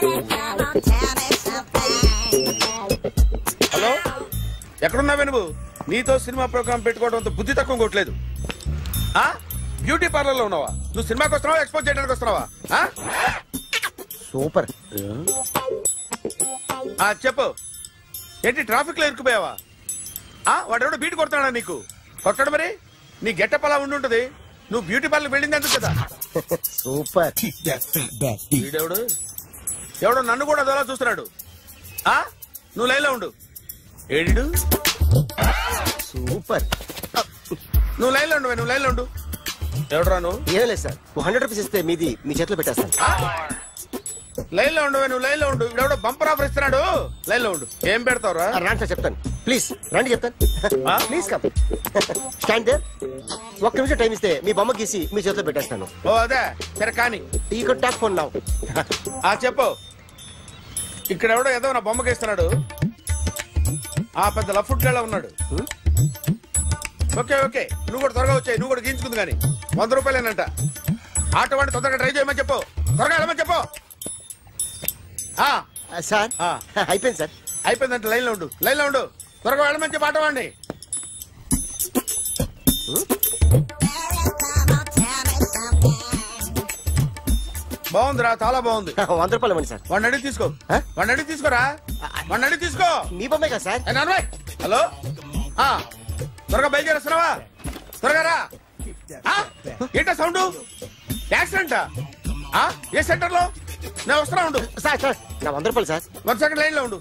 Hello, ఎక్కడున్నావే నువ్వు? నీతో cinema programme పెట్టుకోవడంతో బుద్ధి తక్కువ కొట్టలేదు. బ్యూటీ పార్లర్ లో ఉన్నావా? నువ్వు సినిమాకి వస్తున్నావా, ఎక్స్పోజ్ చేయడానికి వస్తున్నావా? సూపర్. చెప్పు, ఏంటి ట్రాఫిక్ లో ఇరుక్కుపోయావా? వాడెవడో బీట్ కొడతాడా నీకు? కొట్టాడు మరి. నీ గెట్టప్ అలా ఉండి ఉంటది. నువ్వు బ్యూటీ పార్లర్ వెళ్ళింది ఎందుకు కదా? సూపర్. వీడెవడు? ఎవడో నన్ను కూడా అదోలా చూస్తున్నాడు. నువ్వు లైన్ లో ఉండు. ఏడు సూపర్. నువ్వు లైన్ లో ఉండు. నువ్వు లైన్ లో ఉండు. ఎవడరా నువ్వు? ఏం లేదు సార్, 100 రూపీస్ ఇస్తే మీది మీ చేతిలో పెట్టేస్తాను. లైన్ లో ఉండు. నువ్వు లైన్ లో ఉండు. ఇవిడెవడో బంపర్ ఆఫర్ ఇస్తున్నాడు. లైన్ లో ఉండు. ఏం పెడతావురా? రాండి సార్, చెప్తాను. ప్లీజ్ రండి, చెప్తాను. Please come. Stand there. 1 నిమిషం టైం ఇస్తే మీ బొమ్మ గీసి మీ చేతిలో పెట్టేస్తాను. ఓ అదే సరే కానీ. ఈ కుడ్ టాక్ ఫోన్ నౌ. చెప్పు. ఇక్కడ ఎవడో ఏదో నా బొమ్మకి ఇస్తున్నాడు. పెద్ద లఫుట్ గళ్ళ ఉన్నాడు. ఓకే ఓకే, నువ్వు కూడా త్వరగా వచ్చాయి. నువ్వు కూడా గీంచుకుంది కానీ 100 రూపాయలేనంట. ఆటో వాడిని తొందరగా ట్రై చేయమని చెప్పు. త్వరగా వెళ్ళమని చెప్పు. సార్ అయిపోయింది సార్. అయిపోయిందంటే లైన్ లో ఉండు. లైన్ లో ఉండు. త్వరగా వెళ్ళమని చెప్పు ఆటో వాడిని. బాగుందిరా, చాలా బాగుంది. 100 రూపాయలు ఇవ్వండి సార్. వాడిని అడిగి తీసుకో. వాడిని అడిగి తీసుకోరా. వాడిని అడిగి తీసుకో. మీ బొమ్మే కదా సార్. హలో, త్వరగా బయలుదేరేస్తున్నావా? త్వరగా రా. ఏంటా సౌండ్? యాక్సిడెంట్? ఏ సెంటర్ లో? నేను వస్తున్నా ఉండు. సార్ సార్ నా 100 రూపాయలు సార్. 1 సెకండ్ లైన్ లో ఉండు.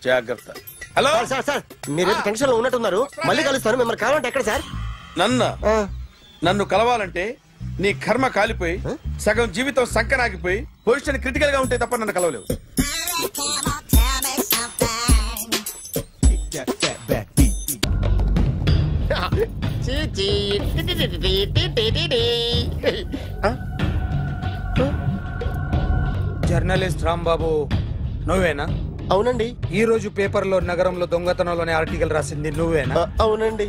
జాగ్రత్త. Hello sir. సార్ మీరు టెన్షన్ లో ఉన్నట్టున్నారు. మళ్ళీ కలుస్తాను. మిమ్మల్ని కావాలంటే ఎక్కడ సార్? నన్ను కలవాలంటే నీ కర్మ కాలిపోయి సగం జీవితం సంకనాగిపోయి పొజిషన్ క్రిటికల్ గా ఉంటే తప్ప నన్ను కలవలేవు. జర్నలిస్ట్ రాంబాబు నువ్వేనా? అవునండి. ఈ రోజు పేపర్ లో నగరంలో దొంగతనంలోనే ఆర్టికల్ రాసింది నువ్వేనా? అవునండి.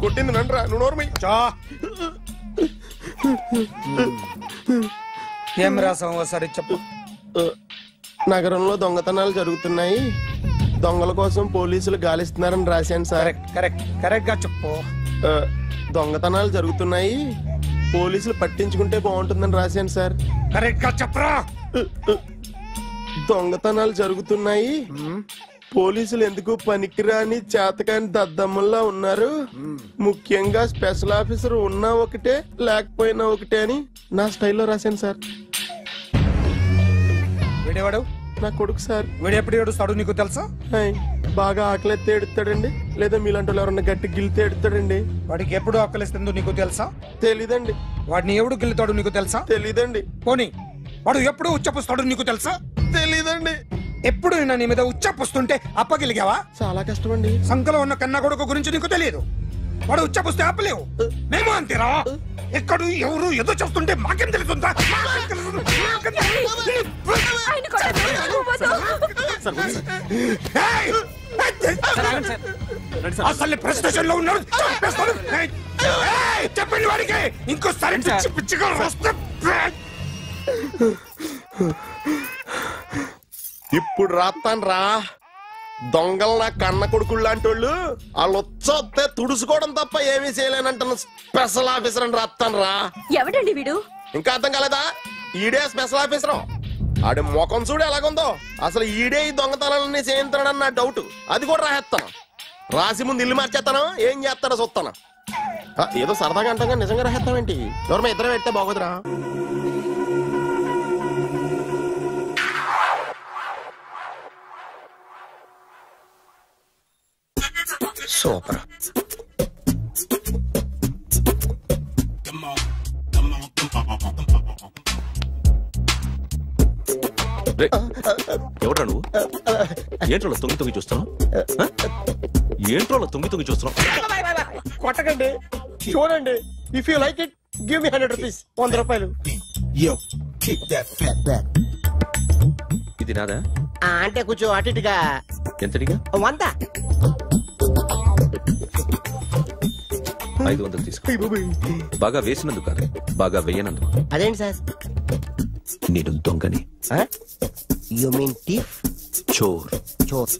కొట్టింది నండ్రా, నువ్వు నోర్మి. ఏం రాసావు ఒకసారి చెప్పు. నగరంలో దొంగతనాలు జరుగుతున్నాయి, దొంగల కోసం పోలీసులు గాలిస్తున్నారని రాశాను సార్. కరెక్ట్ గా చెప్పు. దొంగతనాలు జరుగుతున్నాయి, పోలీసులు పట్టించుకుంటే బాగుంటుందని రాశాను సార్. కరెక్ట్ గా చెప్పరా. దొంగతనాలు జరుగుతున్నాయి, పోలీసులు ఎందుకు పనికిరాని చేతకాని దద్దమ్మల్లా ఉన్నారు, ముఖ్యంగా స్పెషల్ ఆఫీసర్ ఉన్నా ఒకటే లేకపోయినా ఒకటే అని నా స్టైల్లో రాశాను సార్. వీడేవాడు? నా కొడుకు సార్. వీడు ఎప్పుడు ఏడుస్తాడు నీకు తెలుసా? బాగా ఆకలిస్తే ఎడుతాడండి, లేదా మీలాంటి వాళ్ళు ఎవరన్నా గట్టి గిల్లితే ఎడుతాడండి. వాడికి ఎప్పుడు ఆకలిస్తుందో నీకు తెలుసా? తెలీదండి. వాడిని ఎవడు గిల్లుతాడు నీకు తెలుసా? తెలీదండి. పోనీ వాడు ఎప్పుడు ఉచ్చపుస్తాడు నీకు తెలుసా? తెలీదండి. ఎప్పుడు నీ మీద ఉచ్చపుస్తుంటే అప్పగిలిగావా? చాలా కష్టం అండి. సంకలో ఉన్న కన్న కొడుకు గురించి నీకు తెలియదు. వాడు ఉచ్చపుస్తే ఆపలేవు. మేము అంతేరా. ఎక్కడు ఎవరు ఏదో చెప్తుంటే మాకేం తెలుస్తుందా? అసలు ప్రెస్టేషన్ లో ఉన్నాడు. చెప్పండి వాడికి ఇంకోసారి పిచ్చి పిచ్చిగా వస్తే. ఇప్పుడు రాస్తాను రా. దొంగలు నా కన్న కొడుకులు లాంటి వాళ్ళు వాళ్ళు వచ్చొస్తే తుడుచుకోవడం తప్ప ఏమీ చేయలేనంటున్న స్పెషల్ ఆఫీసర్ అని రాస్తాను రా. ఎవడండి వీడు? ఇంకా అర్థం కాలేదా? ఈడే స్పెషల్ ఆఫీసర్. ఆడి ముఖం చూడు ఎలాగుందో. అసలు ఈడే ఈ దొంగతనాలన్నీ చేయించాడని నా డౌట్. అది కూడా రాసేస్తాను. రాసి ముందు ఇల్లు మార్చేస్తాను, ఏం చేస్తాడో చూస్తాను. ఏదో సరదాగా అంటాం కానీ నిజంగా రాసేస్తామేంటి? ఎవరమ్మా ఇద్దరం పెడితే బాగోదురా. సూపర్. ఎవడ్రా నువ్వు? ఏంట్రోలో తొంగి చూస్తున్నావు? ఏంట్రోలో తొంగి చూస్తున్నావు? కొట్టకండి, చూడండి. If you like it give me 100 rupees. 100 రూపాయలు. ఇది నాదా? అంటే కొంచెం అటు ఇటుగా. ఎంతడిగా? 100. 500 తీసుకో. బాగా వేసినందుకు కాదు, బాగా వేయనందుకు. అదేంటి సార్? నేను దొంగని. You mean thief? చోర్. చోర్.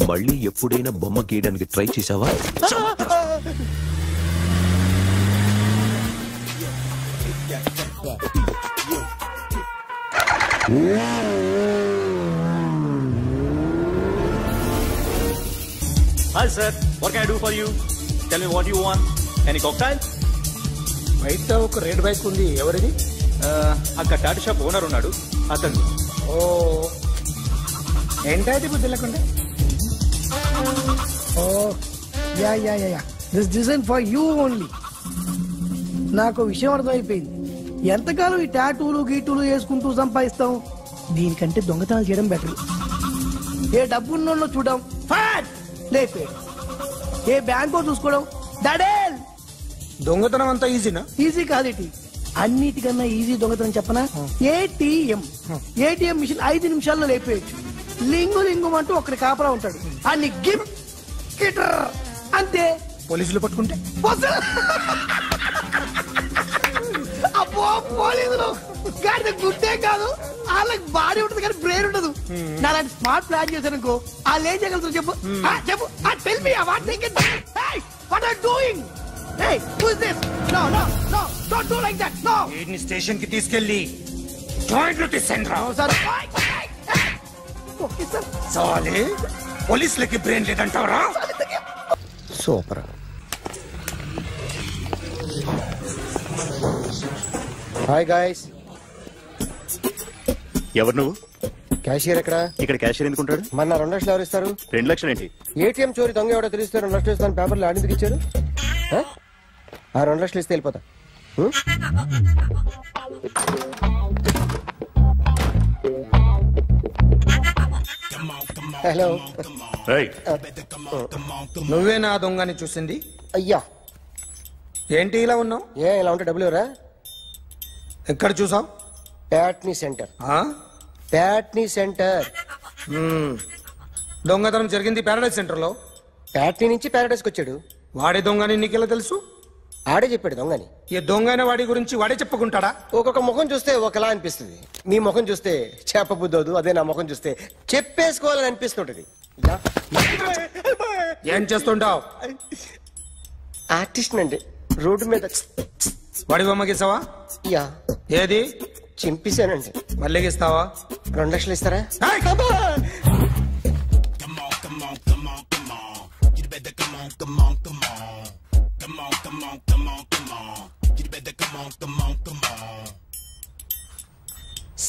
మళ్ళీ ఎప్పుడైనా బొమ్మ గీయడానికి ట్రై చేసావా? Hi sir, what can I do for you? Tell me what you want. Any cocktail? బయట ఒక రెడ్ బైక్ ఉంది, ఎవరిది? అక్కడ టాటా షాప్ ఓనర్ ఉన్నాడు, అతను. ఓ ఏంటది బుద్ధి లేకుండా? Oh yeah yeah yeah yeah this design for you only. నాకు విషయం అర్థమైపోయింది. ఎంతకాలం ఈ టాటూలు గీటూలు వేసుకుంటూ సంపాదిస్తాం? దీనికంటే దొంగతనాలు చేయడం బెటర్. ఏ డబ్బున్నోళ్ళు చూడడం ఫ్యాట్ లేపే, ఏ బ్యాంకో చూసుకోవడం దడేల్. దొంగతనం అంతా ఈజీనా? ఈజీ కాదేటి, అన్నిటికన్నా ఈజీ దొంగతనం చెప్పనా? ఏటీఎం మిషన్ 5 నిమిషాల్లో లేపేయచ్చు. లింగు లింగు అంటూ ఒకటి కాపలా ఉంటాడు, అన్ని గిమ్ గిటర్ అంతే. పోలీసులు పట్టుకుంటే అబ్బో పోలీసులు గాడి గుర్తే కాదు, వాళ్ళకి బాడీ ఉంటుంది కానీ బ్రెయిన్ ఉండదు. నాలాంటి స్మార్ట్ ప్లాన్ చేశానుకో వాళ్ళు ఏం చేయగలుగుతారు చెప్పు? చెప్పు, tell me what think. What are doing? Hey, who is this? No, no, no, don't do like that. No. వీడిని స్టేషన్ కి తీసుకెళ్ళి జాయింట్లు తీసేంద్రా. No, sir. Okay, sir. సాలే పోలీసులకి బ్రెయిన్ లేదంటావరా? సూపర్. Hi guys. ఎవరు నువ్వు? క్యాషియర్ ఎక్కడ? ఇక్కడ క్యాషియర్ ఎందుకుంటాడు? మన 2 లక్షలు ఎవరు ఇస్తారు? 2 లక్షలు ఏంటి? ఏటీఎం చోరీ దొంగ ఎవడో తెలిస్తే 2 లక్షలు ఇస్తాను పేపర్లు ఆడిందుకు ఇచ్చారు. ఆ 2 లక్షలు ఇస్తే వెళ్ళిపోతా. హలో. నువ్వే నా దొంగని చూసింది? అయ్యా ఏంటి ఇలా ఉన్నావు? ఇలా ఉంటే డబ్బులు ఎవరా? ఎక్కడ చూసావు? ప్యాట్నీ సెంటర్. ప్యాట్నీ సెంటర్. దొంగతనం జరిగింది ప్యారడైజ్ సెంటర్ లో. ప్యాట్నీ నుంచి ప్యారడైజ్కి వచ్చాడు. వాడే దొంగని నీకెలా తెలుసు? ఆడే చెప్పాడు దొంగని. ఈ దొంగైన వాడి గురించి వాడే చెప్పుకుంటాడా? ఒక్కొక్క ముఖం చూస్తే ఒకలా అనిపిస్తుంది. నీ ముఖం చూస్తే చెప్పబుద్దోదు, అదే నా ముఖం చూస్తే చెప్పేసుకోవాలని అనిపిస్తుంటది. ఏం చేస్తుంటావు? ఆర్టిస్ట్ అండి. రోడ్డు మీద వాడి బొమ్మ గీసావా? యా. ఏది? చింపేశానండి. మళ్ళీ గీస్తావా? 2 లక్షలు ఇస్తారా?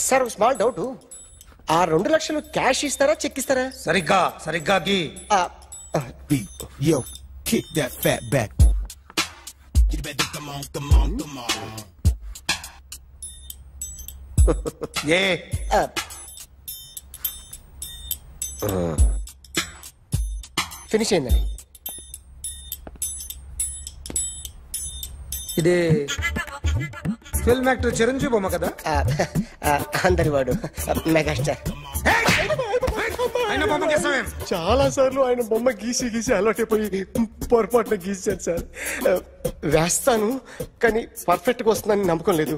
సార్ స్మాల్ డౌట్, ఆ 2 లక్షలు క్యాష్ ఇస్తారా చెక్ ఇస్తారా? సరిగ్గా గీ. Yo, kick that fat back. You better come on. Finish అయిందండి. ఇది ఫిల్మ్ యాక్టర్ చిరంజీవి బొమ్మ కదా? అందరి వాడు మెగాస్టార్. ఆయన బొమ్మ గీసావేం? చాలా సార్లు ఆయన బొమ్మ గీసి అలవాటైపోయి పొరపాటున గీసాను సార్. వేస్తాను కానీ పర్ఫెక్ట్గా వస్తుందని నమ్మకం లేదు.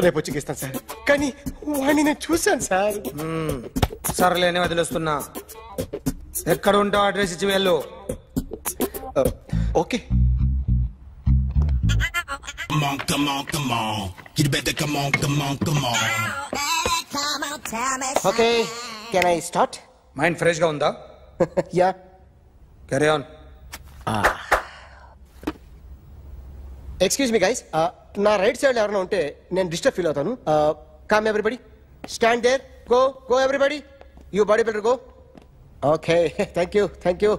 రేపు వచ్చి గీస్తాను సార్. కానీ వాడిని నేను చూశాను సార్. సర్లేని వదిలేస్తున్నా. ఎక్కడ ఉంటావు అడ్రస్ ఇచ్చి వెళ్ళు. Okay. Come on. You better come on. Okay, can I start? Mind fresh గా ఉందా? Yeah. Carry on. Excuse me guys, నా రైట్ సైడ్ ఎవరైనా ఉంటే నేను డిస్టర్బ్ ఫీల్ అవుతాను. Come everybody, stand there. Go everybody, you body builder go. Okay, thank you.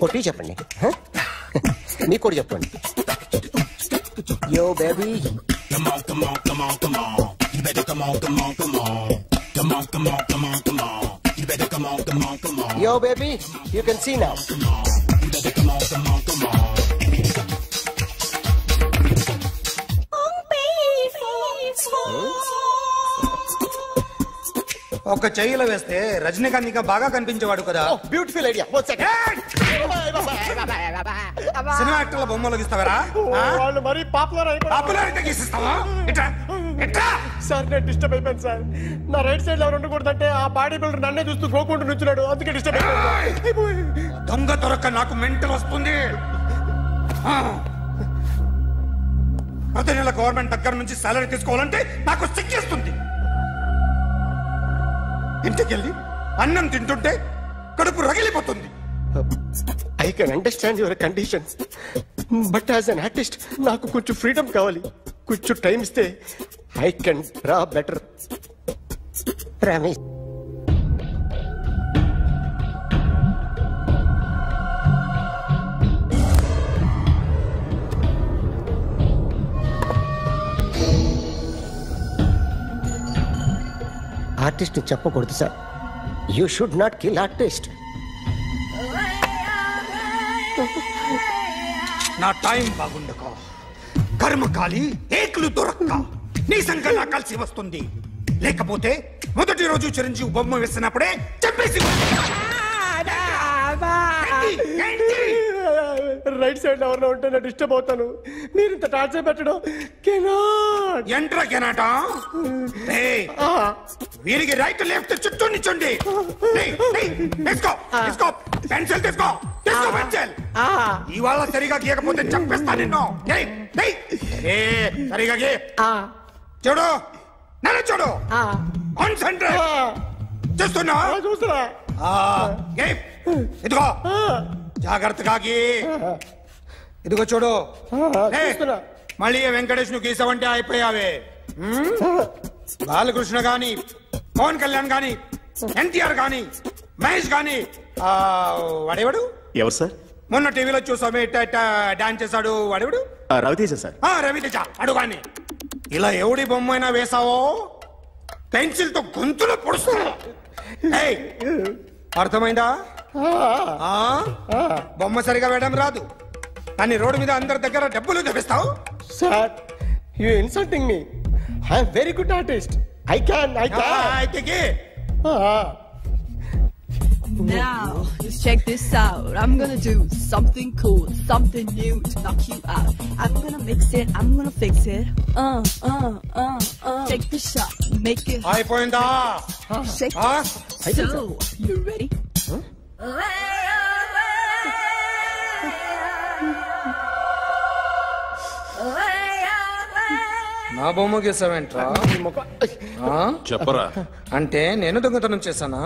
కొట్టి చెప్పండి. నీకు కూడా చెప్పండి. Yo baby. Come on. You better come on. Come on. You better come on. Yo baby, you can see now. You better come on. ఒక చెయ్యిలో వేస్తే రజనీకాంత్ ఇంకా బాగా కనిపించేవాడు కదా. Beautiful idea. సినిమా యాక్టర్ల బొమ్మలు గీస్తావరా? వాళ్ళు మరీ పాపులారిటీ గీసిస్తావా? సార్ నేను డిస్టర్బ్ అయిపోయాను సార్. నా రైట్ సైడ్ ఎవరు ఉండకూడదంటే ఆ బాడీ బిల్డర్ నన్నే చూస్తూ గోకుంటూ నుంచున్నాడు, అందుకే డిస్టర్బ్ అయిపోయాను. దొంగ దొరక్క నాకు మెంటల్ వస్తుంది. ప్రతి నెల గవర్నమెంట్ దగ్గర నుంచి సాలరీ తీసుకోవాలంటే నాకు సిగ్గేస్తుంది. ఇంటికెళ్ళి అన్నం తింటుంటే కడుపు రగిలిపోతుంది. I can understand your conditions, but as an artist నాకు కొంచెం ఫ్రీడమ్ కావాలి. కొంచెం టైం ఇస్తే I can draw better. Promise. Artist చెప్పకూడదు sir. You should not kill artist. నా టైం బాగుండక కర్మకాలి ఏకులు దొరక్క నీ సంఘం నాకు కలిసి వస్తుంది. లేకపోతే మొదటి రోజు చిరంజీవి బొమ్మ వేసినప్పుడే చెప్పేసి రైట్ సైడ్ ఎవరిలో ఉంటే నేను డిస్టర్బ్ అవుతాను. మీరు ఇంత టార్చర్ పెట్టడం ఎంట్రా కెనాటా. వీరికి రైట్ లెఫ్ట్ చుట్టూ నిచ్చండి. పెన్సిల్ తీసుకో, తీసుకో పెన్సిల్. ఇవాళ సరిగా గీయకపోతే చంపేస్తా నిన్ను. సరిగా గీ. చూడు, నన్ను చూడు. కాన్సంట్రేట్ చూస్తున్నా. చూస్తున్నా. ఇదిగో జాగ్రత్తగా గీ. ఇదిగో చూడు. మళ్ళీ వెంకటేష్ ను గీసావంటే అయిపోయావే. బాలకృష్ణ గాని, పవన్ కళ్యాణ్ గాని, ఎన్టీఆర్ గాని, మహేష్ గాని, వాడేవాడు ఎవరు సార్? మొన్న టీవీలో చూసామే డాన్స్ చేశాడు వాడేవాడు? రవితేజ సార్. రవితేజ అడుగాని. ఇలా ఎవడి బొమ్మైనా వేసావో పెన్సిల్ తో గొంతులో పొడుస్తున్నా. అర్థమైందా? బొమ్మ సరిగా వేయడం రాదు కానీ రోడ్డు మీద అందరి దగ్గర డబ్బులు తెప్పిస్తావు. Sir you insulting me. I am very good artist. I can. Now, just check this out. I'm gonna do something cool, something new to knock you out. I'm gonna mix it, I'm gonna fix it. Take the shot, make it hot. అయిపోయిందా? Shake it. So, you ready? నా బొమ్మ గీసావేంట్రా? చెప్పరా. అంటే నేను దొంగతనం చేశానా?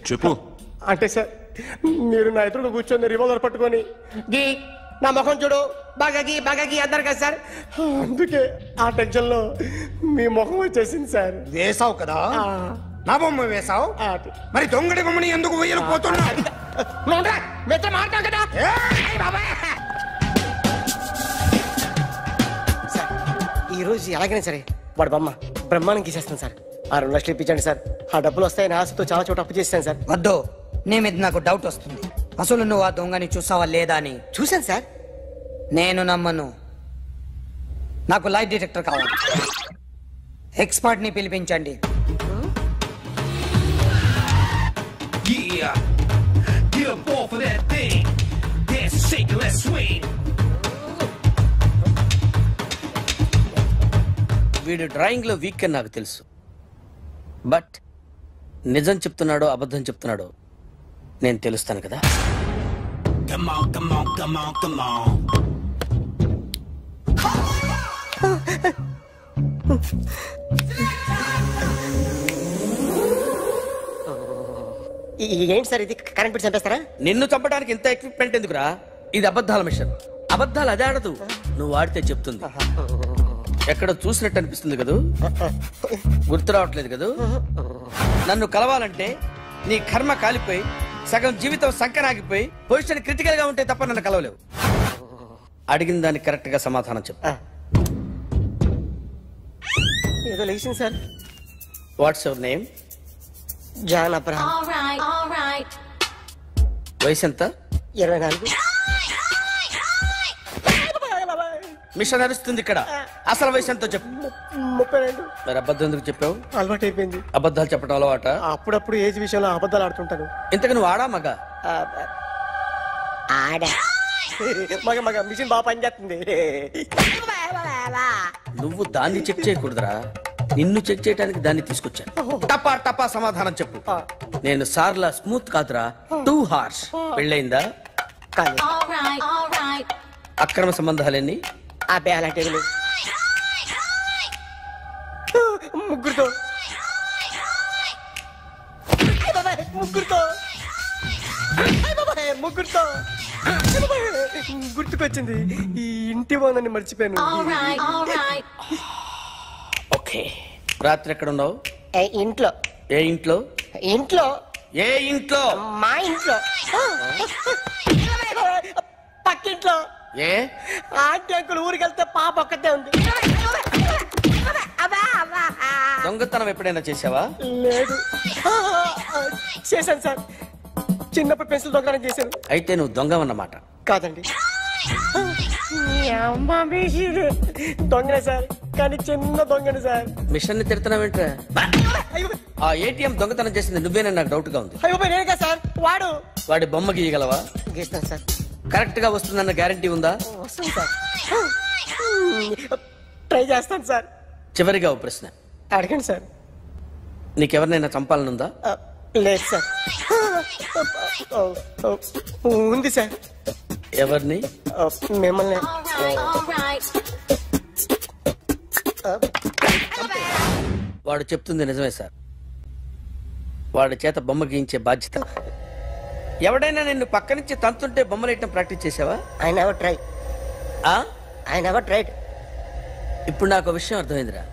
చెప్పు. అంటే సార్ మీరు నా ఎదురుగా కూర్చొని రివాల్వర్ పట్టుకొని గీ నా ముఖం చూడు బాగా గీ అన్నారు కదా సార్. అందుకే ఆ టెన్షన్ లో మీ ముఖం వచ్చేసింది సార్. వేసావు కదా, నా బొమ్మ వేసావు. మరి దొంగడి బొమ్మని ఎందుకు వేయలు పోతున్నా? కదా ఈ రోజు ఎలాగైనా సరే వాడు బొమ్మ బ్రహ్మాండం గీసేస్తాను సార్. 6 లక్షలు ఇప్పించండి సార్. ఆ డబ్బులు వస్తాయని ఆశతో చాలా చోట అప్పు చేస్తాను సార్. వద్దు, నీ మీద నాకు డౌట్ వస్తుంది. అసలు నువ్వు ఆ దొంగని చూసావా లేదా అని. చూశాను సార్. నేను నమ్మను. నాకు లైట్ డిటెక్టర్ కావాలి. ఎక్స్పర్ట్ ని పిలిపించండి. వీడు డ్రాయింగ్ లో వీక్ అని నాకు తెలుసు, బట్ నిజం చెప్తున్నాడో అబద్ధం చెప్తున్నాడో నేను తెలుస్తాను కదా. ఏంటి సార్ ఇది? కరెంట్ బిల్ చంపేస్తారా? నిన్ను చంపడానికి ఇంత ఎక్విప్మెంట్ ఎందుకురా? ఇది అబద్ధాల మిషన్. అబద్ధాలు అదే ఆడదు, నువ్వు ఆడితే చెప్తుంది. ఎక్కడ చూసినట్టు అనిపిస్తుంది కదూ, గుర్తు రావట్లేదు కదూ. నన్ను కలవాలంటే నీ కర్మ కాలిపోయి సగం జీవితం సంకనాగిపోయి పొజిషన్ క్రిటికల్ గా ఉంటే తప్ప నన్ను కలవలేవు. అడిగిన దానికి కరెక్ట్ గా సమాధానం చెప్పు. ఏదో లేచింది sir. What's your name? John Abraham. వయసు ఎంత? 24. మిషన్ నడుస్తుంది ఇక్కడ. అసలు వయసు ఎంతో చెప్పు. 32. మరి అబద్ధం ఎందుకు చెప్పావు? అలవాటు అయిపోయింది. అబద్ధాలు చెప్పడం అలవాట? అప్పుడప్పుడు ఏజ్ విషయంలో అబద్ధాలు ఆడుతుంటాను. ఇంతకు నువ్వు ఆడా మగ? ఆడా. మగ మగ మిషన్ బాగా పనిచేస్తుంది. నువ్వు దాన్ని చెక్ చేయకూడదురా, నిన్ను చెక్ చేయడానికి దాన్ని తీసుకొచ్చాను. టపా టపా సమాధానం చెప్పు. నేను సార్లా స్మూత్ కాదురా, టూ హార్ష్. పెళ్ళైందా? అక్రమ సంబంధాలన్నీ? అబ్బే అలాంటి ముగ్గురుతో ముగ్గురుతో గుర్తుకొచ్చింది. ఈ ఇంటి బాగుందని మర్చిపోయాను. ఓకే, రాత్రి ఎక్కడ ఉన్నావు? ఇంట్లో. ఏ ఇంట్లో? ఇంట్లో. ఏ ఇంట్లో? మా ఇంట్లో. పక్కింట్లో. ఏ ఆంటీ అంకుల్ ఊరికి వెళ్తే పాప ఒక్కతే ఉంది. దొంగతనం ఎప్పుడైనా చేసావా? లేదు. చేశాను సార్, చిన్నప్పుడు పెన్సిల్ దొంగతనం చేశాను. అయితే నువ్వు దొంగవన్నమాట. కాదండి, దొంగనే సార్, కానీ చిన్న దొంగని సార్. మిషన్ ని తిడుతున్నావేంట్రా? ఆ ఏటీఎం దొంగతనం చేసింది నువ్వేనని నాకు డౌట్ గా ఉంది. అయ్యో నేనే సార్. వాడి బొమ్మ గీయగలవా? గీస్తాను సార్. కరెక్ట్ గా వస్తుందన్న గ్యారంటీ ఉందా? వస్తుంది సార్, ట్రై చేస్తాను సార్. చివరిగా ఓ ప్రశ్న అడగండి సార్. నీకెవరినైనా చంపాలనుందా? లేదు సార్. ఉంది సార్. ఎవరిని? మిమ్మల్ని. వాడు చెప్తుంది నిజమే సార్. వాడి చేత బొమ్మ గీయించే బాధ్యత. ఎవడైనా నిన్ను పక్క నుంచి తంతుంటే బొమ్మలేయటం ప్రాక్టీస్ చేసావా? I never try. I never tried. ఇప్పుడు నాకు విషయం అర్థమైందిరా.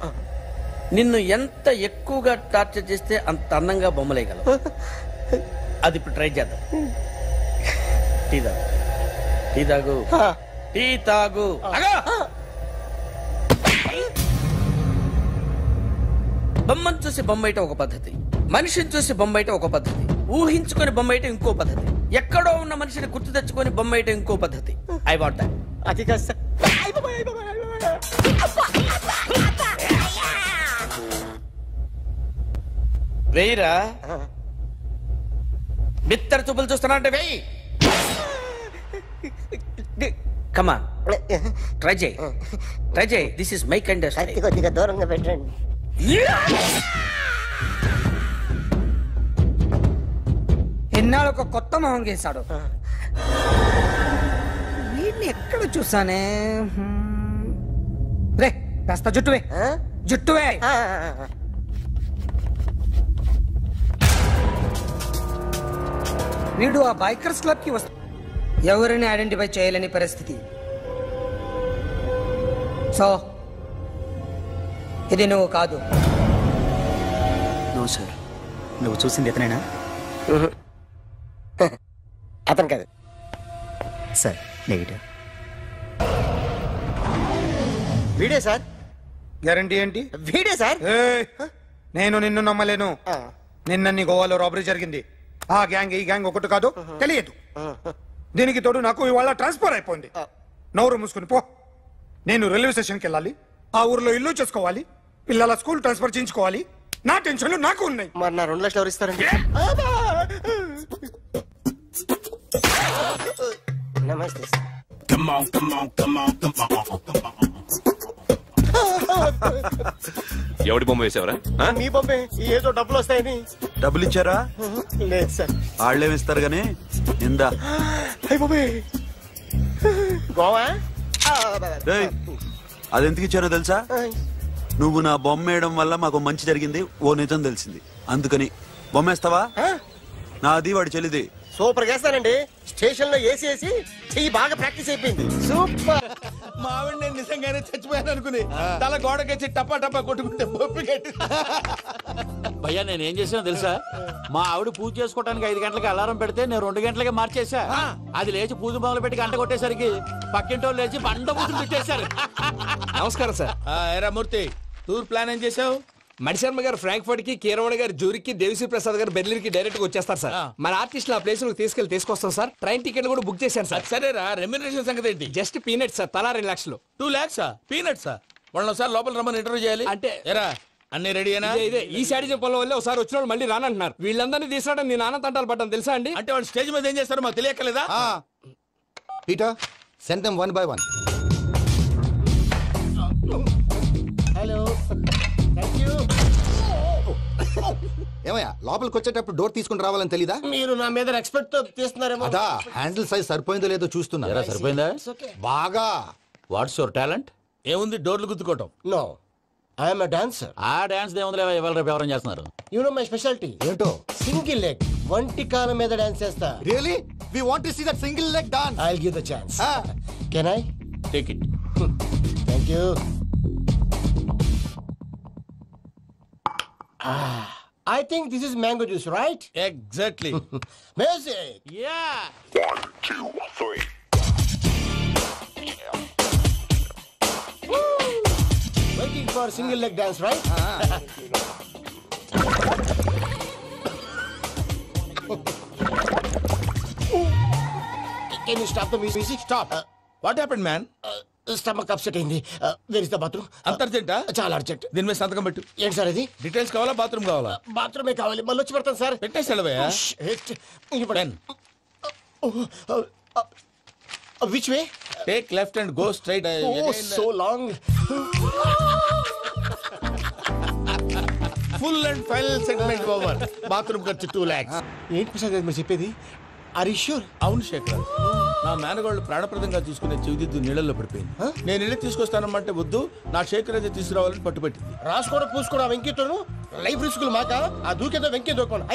నిన్ను ఎంత ఎక్కువగా టార్చర్ చేస్తే అంత అందంగా బొమ్మలేయగలవు. అది ఇప్పుడు ట్రై చేద్దాం. టీ తాగు, టీ తాగు, టీ తాగు. బొమ్మను చూసి బొమ్మయటం ఒక పద్ధతి, మనిషిని చూసి బొమ్మయటం ఒక పద్ధతి, ఊహించుకొని బొమ్మయటం ఇంకో పద్ధతి, ఎక్కడో ఉన్న మనిషిని గుర్తు తెచ్చుకొని బొమ్మయటం ఇంకో పద్ధతి. I want that. అది కాదు సార్. వెయ్యిరా. బిత్తర చూపులు చూస్తున్నా అంటే వెయ్యి. కమా, ట్రై చేయి, ట్రై చేయి. This is my kind. కొద్దిగా దూరంగా పెట్టండి. ఎన్నాళ్ళు ఒక కొత్త మొహం గీశాడు. వీడిని ఎక్కడ చూసానే? రే కాస్త జుట్టువే, జుట్టువే. వీడు ఆ బైకర్స్ క్లబ్ కి వస్తా, ఎవరిని ఐడెంటిఫై చేయలేని పరిస్థితి. సో ఇది నువ్వు కాదు. నో సార్, నువ్వు చూసింది ఎతనేనా? అతను కాదు సార్. నెగిటివ్. వీడే సార్. గ్యారంటీ ఏంటి? వీడే సార్. నేను నిన్ను నమ్మలేను. నిన్న నీ గోవాలో రాబరీ జరిగింది. ఆ గ్యాంగ్ ఈ గ్యాంగ్ ఒకటి కాదు, తెలియదు. దీనికి తోడు నాకు ఇవాళ ట్రాన్స్ఫర్ అయిపోయింది. నోరు మూసుకుని పో. నేను రైల్వే స్టేషన్కి వెళ్ళాలి, ఆ ఊర్లో ఇల్లు చేసుకోవాలి, పిల్లల స్కూల్ ట్రాన్స్ఫర్ చేయించుకోవాలి. నా టెన్షన్లు నాకు ఉన్నాయి. మరి నా 2 లక్షలు ఎవరు ఇస్తారండి? నమస్తే సార్. ఎవడి బొమ్మ వేసావరా? మీ బొమ్మే. ఏదో డబ్బులు వస్తాయని. డబ్బులు ఇచ్చారా? లేదు సార్. వాళ్ళేమి ఇస్తారు గానీ ఇందా. గోవా అది ఎందుకు ఇచ్చానో తెలుసా? నువ్వు నా బొమ్మ వేయడం వల్ల మాకు మంచి జరిగింది, ఓ నిజం తెలిసింది. అందుకని బొమ్మేస్తావా? నాది వాడి చెల్లిది. సూపర్ చేస్తానండి. స్టేషన్ లో ఏసీ వేసి చెయ్యి బాగా ప్రాక్టీస్ అయిపోయింది. సూపర్. మా ఆవిడ నేను నిజంగానే చచ్చిపోయాను అనుకుని తల గోడకొచ్చి టపా టపా కొట్టుకుంటే బొప్పి కట్టి. భయ్యా నేనేం చేసానో తెలుసా? మా ఆవిడ పూజ చేసుకోవడానికి 5 గంటలకి అలారం పెడితే నేను 2 గంటలకి మార్చేసా. అది లేచి పూజ మొదలు పెట్టి గంట కొట్టేసరికి పక్కింటోళ్ళు లేచి బండ పూజలు పెట్టేశారు. నమస్కారం సార్. ఎరా మూర్తి, టూర్ ప్లాన్ ఏం చేసావు? మణిశర్మ గారు ఫ్రాంక్ఫర్ట్ కి, కీరవాణి గారు జూరిక్ కి, దేవిశ్రీ ప్రసాద్ గారు బెర్లిన్ కి డైరెక్ట్ గా వచ్చేస్తారు సార్. మన ఆర్టిస్ట్ ఆ ప్లేస్ తీసుకొస్తాం సార్. ట్రైన్ టికెట్ కూడా బుక్ చేశాను సార్. సరేరా, రెమ్యూనరేషన్ సంగతి ఏంటి? జస్ట్ పీనట్స్ సార్, తలా 2 లక్షలు. 2 lakhs పీనట్సా? వాళ్ళని ఒకసారి లోపల రమ్మని ఇంటర్వ్యూ చేయాలి. అంటే ఎరా అన్ని రెడీ అయినా? ఇదే ఈ శాడిజం పనుల వల్లే ఒకసారి వచ్చిన వాళ్ళు మళ్ళీ రానంటున్నారు. వీళ్ళందరినీ తీసుకురావడం నేను నాన్న తంటాలు పడ్డాను తెలుసా అండి. అంటే వాళ్ళు స్టేజ్ మీద ఏం చేస్తారో మాకు తెలియక్కలేదా? Peter send them one by one. Hello thank you. ఏమయ్యా లోపలికి వచ్చేటప్పుడు డోర్ తీసుకుని రావాలని తెలీదా? మీరు నా మీద ఎక్స్పెక్ట్ తో తీస్తున్నారేమో. అదా హ్యాండిల్ సైజ్ సరిపోయిందో లేదో చూస్తున్నా. సరిపోయిందా? బాగా. What's your talent? ఏముంది డోర్లు గుద్దుకోవటం? No I'm dancer. ఆ డాన్స్ ఏముంది ఇవాళ రేపు ఎవరైనా చేస్తున్నారు. యు నో మై స్పెషాలిటీ ఏంటో? సింగిల్ లెగ్ వంటి కాలం మీద డాన్స్ చేస్తా. Really we want to see that single leg dance. I will give the chance. Can I take it? Thank you. I think this is mango juice, right? Exactly. Music. Yeah. 1, 2, 3. Waiting for single leg dance, right? Can you stop the music? Stop. What happened, man? Stomach upset అయింది. Where is the bathroom? అంత అర్జెంటా? చాలా urgent. దీని మీద సంతకం పెట్టు. ఏంటి sir ఇది? డీటెయిల్స్ కావాలా బాత్రూమ్ కావాలా? బాత్రూమే కావాలి. మళ్ళీ వచ్చి పెడతాను సార్. పెట్టేసి వెళ్ళవయ్యా. Which way? Take left and go straight. Oh so long. Full and final segment over. Bathroom ఖర్చు 2 lakhs. ఏంటి ప్రసాద్ గారు మీరు చెప్పేది? Are you sure? అవును శేఖర్. నా మేనగాళ్ళు ప్రాణప్రదంగా చూసుకునే చెవిదిద్దు నీళ్ళల్లో పడిపోయింది. నేను ఇల్లు తీసుకొస్తానమ్మంటే వద్దు, నా శేఖర్ అయితే తీసుకురావాలని పట్టుబట్టింది. రాసుకోవడం పూసుకోవడం వెంకీతోను లైఫ్ రిస్కులు మాక. ఆ దూకేదో వెంకీ దూకోను.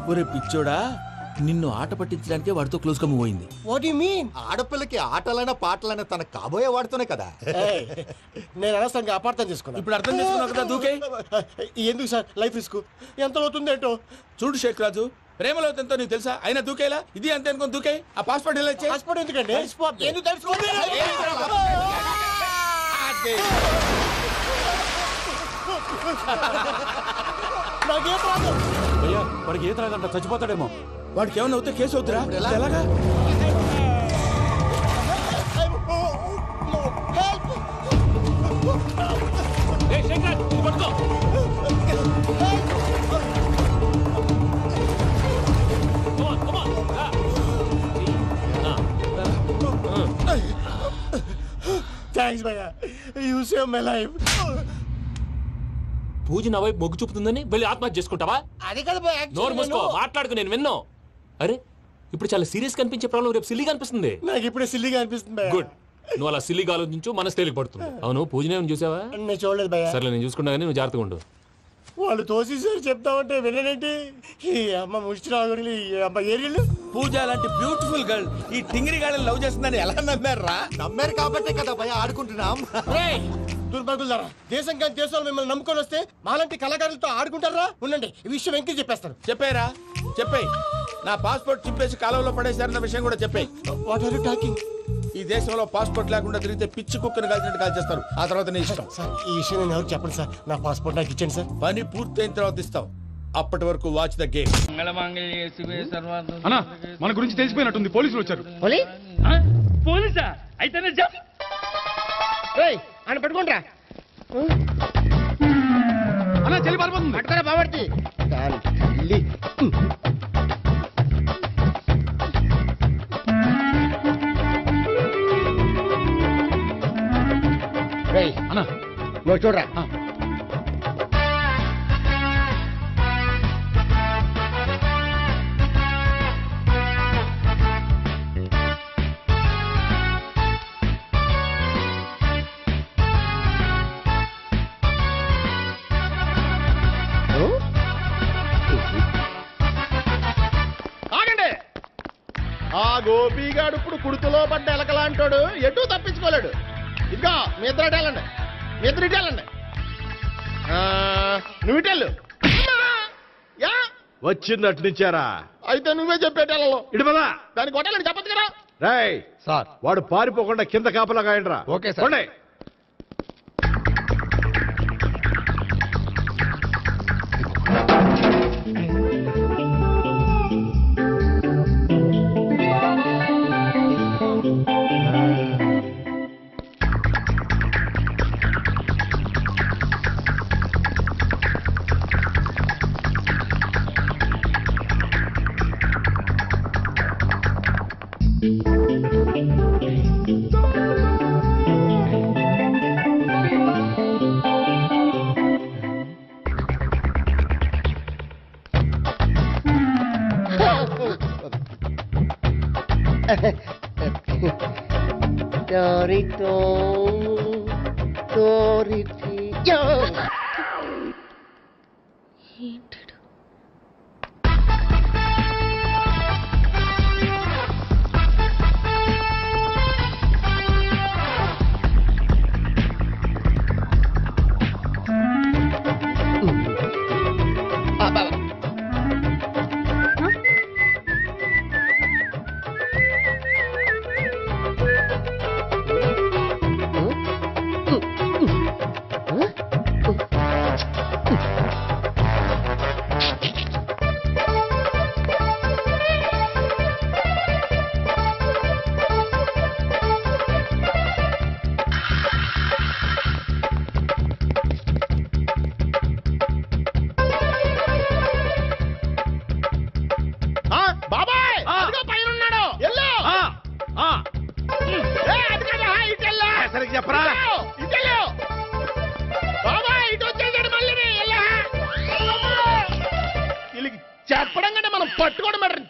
ఒరే పిచ్చోడా, నిన్ను ఆట పట్టించడానికే వాడితో క్లోజ్ గా మూవ్ అయింది. What you mean? ఆడపిల్లకి ఆటలైనా పాటలైనా తన కాబోయే వాడుతూనే కదా. నేను అనవసరంగా అపార్థం చేసుకున్నా. ఇప్పుడు అర్థం చేసుకున్నావు కదా, దూకే. ఎందుకు సార్ లైఫ్ రిస్క్? ఎంత అవుతుంది ఏంటో చూడు శేఖ్ రాజు, ప్రేమలో ఎంతో నీకు తెలుసా? అయినా దూకేలా? ఇది అంతే అనుకుని దూకే. ఆ పాస్పోర్ట్ ఎలా ఇచ్చే? పాస్పోర్ట్ ఎందుకండి? ఎందుకు తెలుసుకోండి. నాకేం ప్రాబ్లం? భయ్యా వాడికి ఈత రాదంట, చచ్చిపోతాడేమో. వాడికి ఏమన్నా అవుతే కేసు అవుతురా? ఎలాగా? థ్యాంక్స్ భయ్యా, యు సేవ్ మై లైఫ్. పూజ నా వైపు మొగ్గు చూపుతుందని వెళ్ళి ఆత్మహత్య చేసుకుంటావా? అది కదా భయ్యా. నోరు మూసుకో, మాట్లాడుకు, నేను విన్నో. అరే ఇప్పుడు చాలా సీరియస్ కనిపించే ప్రాబ్లం రేపు సిల్లీగా అనిపిస్తుంది. నాకు ఇప్పుడే సిల్లీగా అనిపిస్తుంది భయ్యా. గుడ్, నువ్వు అలా సిల్లీగా ఆలోచించు, మనసు తేలిక పడుతుంది. అవును పూజనే చూసావా? నేను చూడలేదు భయ్యా. సర్లే నేను చూసుకున్నా కానీ నువ్వు జాగ్రత్తగా ఉండు. వాళ్ళు తోసేసారు చెప్తామంటే విననేంటి? ఈ అమ్మ ముష్టి రాగుడి అమ్మ ఏరియలు. పూజ లాంటి బ్యూటిఫుల్ గర్ల్ ఈ టింగిరి గాళ్ళని లవ్ చేస్తుందని ఎలా నమ్మారా? నమ్మారు కాబట్టే కదా భయ ఆడుకుంటున్నాం. దుర్భగులారా, దేశం కానీ దేశాలు మిమ్మల్ని నమ్ముకొని వస్తే మాలాంటి కళాకారులతో ఆడుకుంటారా? ఉండండి, ఈ విషయం వెంకీ చెప్పేస్తారు. చెప్పారా? చెప్పేయ్. నా పాస్పోర్ట్ చింపేసి కాలంలో పడేశారన్న విషయం కూడా చెప్పేయ్. What are you talking? ఈ దేశంలో పాస్పోర్ట్ లేకుండా తిరిగితే పిచ్చి కుక్కను కాల్చినట్టు కాల్చేస్తారు. ఆ తర్వాత నీ ఇష్టం. సార్ ఈ విషయం నేను ఎవరికి చెప్పండి సార్. నా పాస్పోర్ట్ నాకు ఇచ్చేయండి సార్. పని పూర్తయిన తర్వాత ఇస్తాం. అప్పటి వరకు వాచ్ ద గేమ్. అన్నా మన గురించి తెలిసిపోయినట్టుంది, పోలీసులు వచ్చారు. పోలీసా? అయితేనే జప్. ఆయన పట్టుకుంటా అన్నా చెల్లి పారిపోతుంది. పట్టుకురా బాబర్తి. అన్నా నువ్వు చూడరా. ఆ గోపిగాడు ఇప్పుడు కుడుతులో పడ్డ ఎలకలాంటాడు, ఎటు తప్పించుకోలేడు. ఇదిగో మీ ఇద్దరు ఇటేళ్ళండి, మీ ఇద్దరు ఇటేళ్ళండి. నువ్వు ఇటెళ్ళు. వచ్చింది అట్నిచ్చారా? అయితే నువ్వే చెప్పేటెళ్ళలో ఇటు పదా దానికి కొట్టాలని చెప్పదు కదా. రాయ్ సార్, వాడు పారిపోకుండా కింద కాపలా కాయండిరా. Okay sir. చెప్పడం కంటే మనం పట్టుకోవడం బెటర్.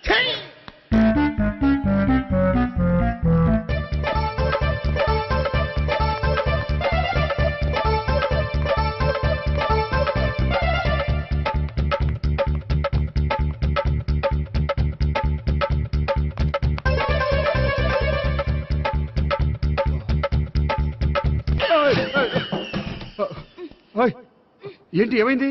ఏంటి ఏమైంది?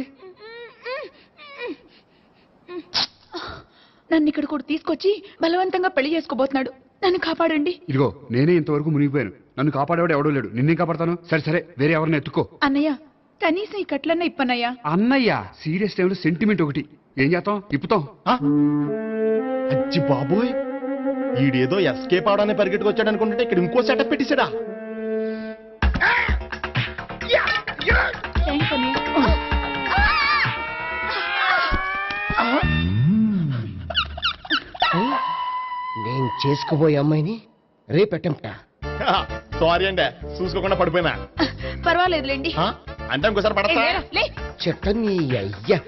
నన్ను ఇక్కడ కూడా తీసుకొచ్చి బలవంతంగా పెళ్లి చేసుకోబోతున్నాడు. నన్ను కాపాడండి. ఇదిగో నేనే ఇంతవరకు మునిగిపోయాను. నన్ను కాపాడేవాడు ఎవడో లేడు. నిన్నే కాపాడతాను. సరే సరే వేరే ఎవరిని ఎత్తుకో. అన్నయ్య కనీసం ఈ కట్లన్నా ఇప్పనయ్యా. అన్నయ్య సీరియస్ టైంలో సెంటిమెంట్ ఒకటి. ఏం చేస్తాం? ఇప్పుతాం. అచ్చి బాబోయ్, ఈడేదో ఎస్కేప్ అవడానికి పరిగెట్టుకొచ్చాడు అనుకుంటే ఇక్కడ ఇంకో సెటప్ పెట్టించాడా? నేను చేసుకోబోయే అమ్మాయిని రేపెట్టంటా. సారీ అండి, చూసుకోకుండా పడిపోయినా. పర్వాలేదులేండి. అంటే ఇంకోసారి పడతా చెట్ట నీ అయ్యా.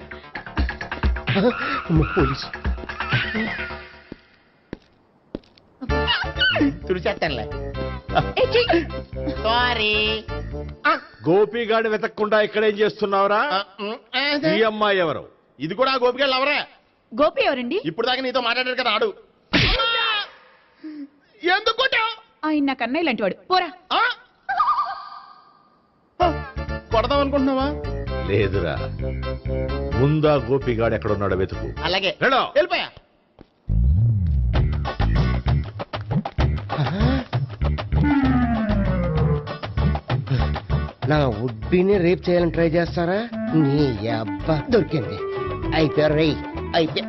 పోలీసు తుడిచేస్తానులే. సారీ. గోపిగాడు వెతక్కుండా ఇక్కడేం చేస్తున్నావురా? ఈ అమ్మాయి ఎవరు? ఇది కూడా గోపిగాళ్ళు ఎవరే? గోపి ఎవరండి? ఇప్పుడు దాకా నీతో మాట్లాడారు కదా ఆడు. ఎందుకు ఆయన నాకు అన్నయ్య లాంటి వాడు. పోరా. కొడదాం అనుకుంటున్నావా? లేదురా, ముందా గోపిగాడు ఎక్కడున్నాడో వెతుకు. అలాగే వెళ్ళో. వెళ్ళిపోయా. నా ఉడ్బీని రేప్ చేయాలని ట్రై చేస్తారా? నీ అబ్బా దొరికింది. అయిపోయారు రేయ్, అయిపోయా.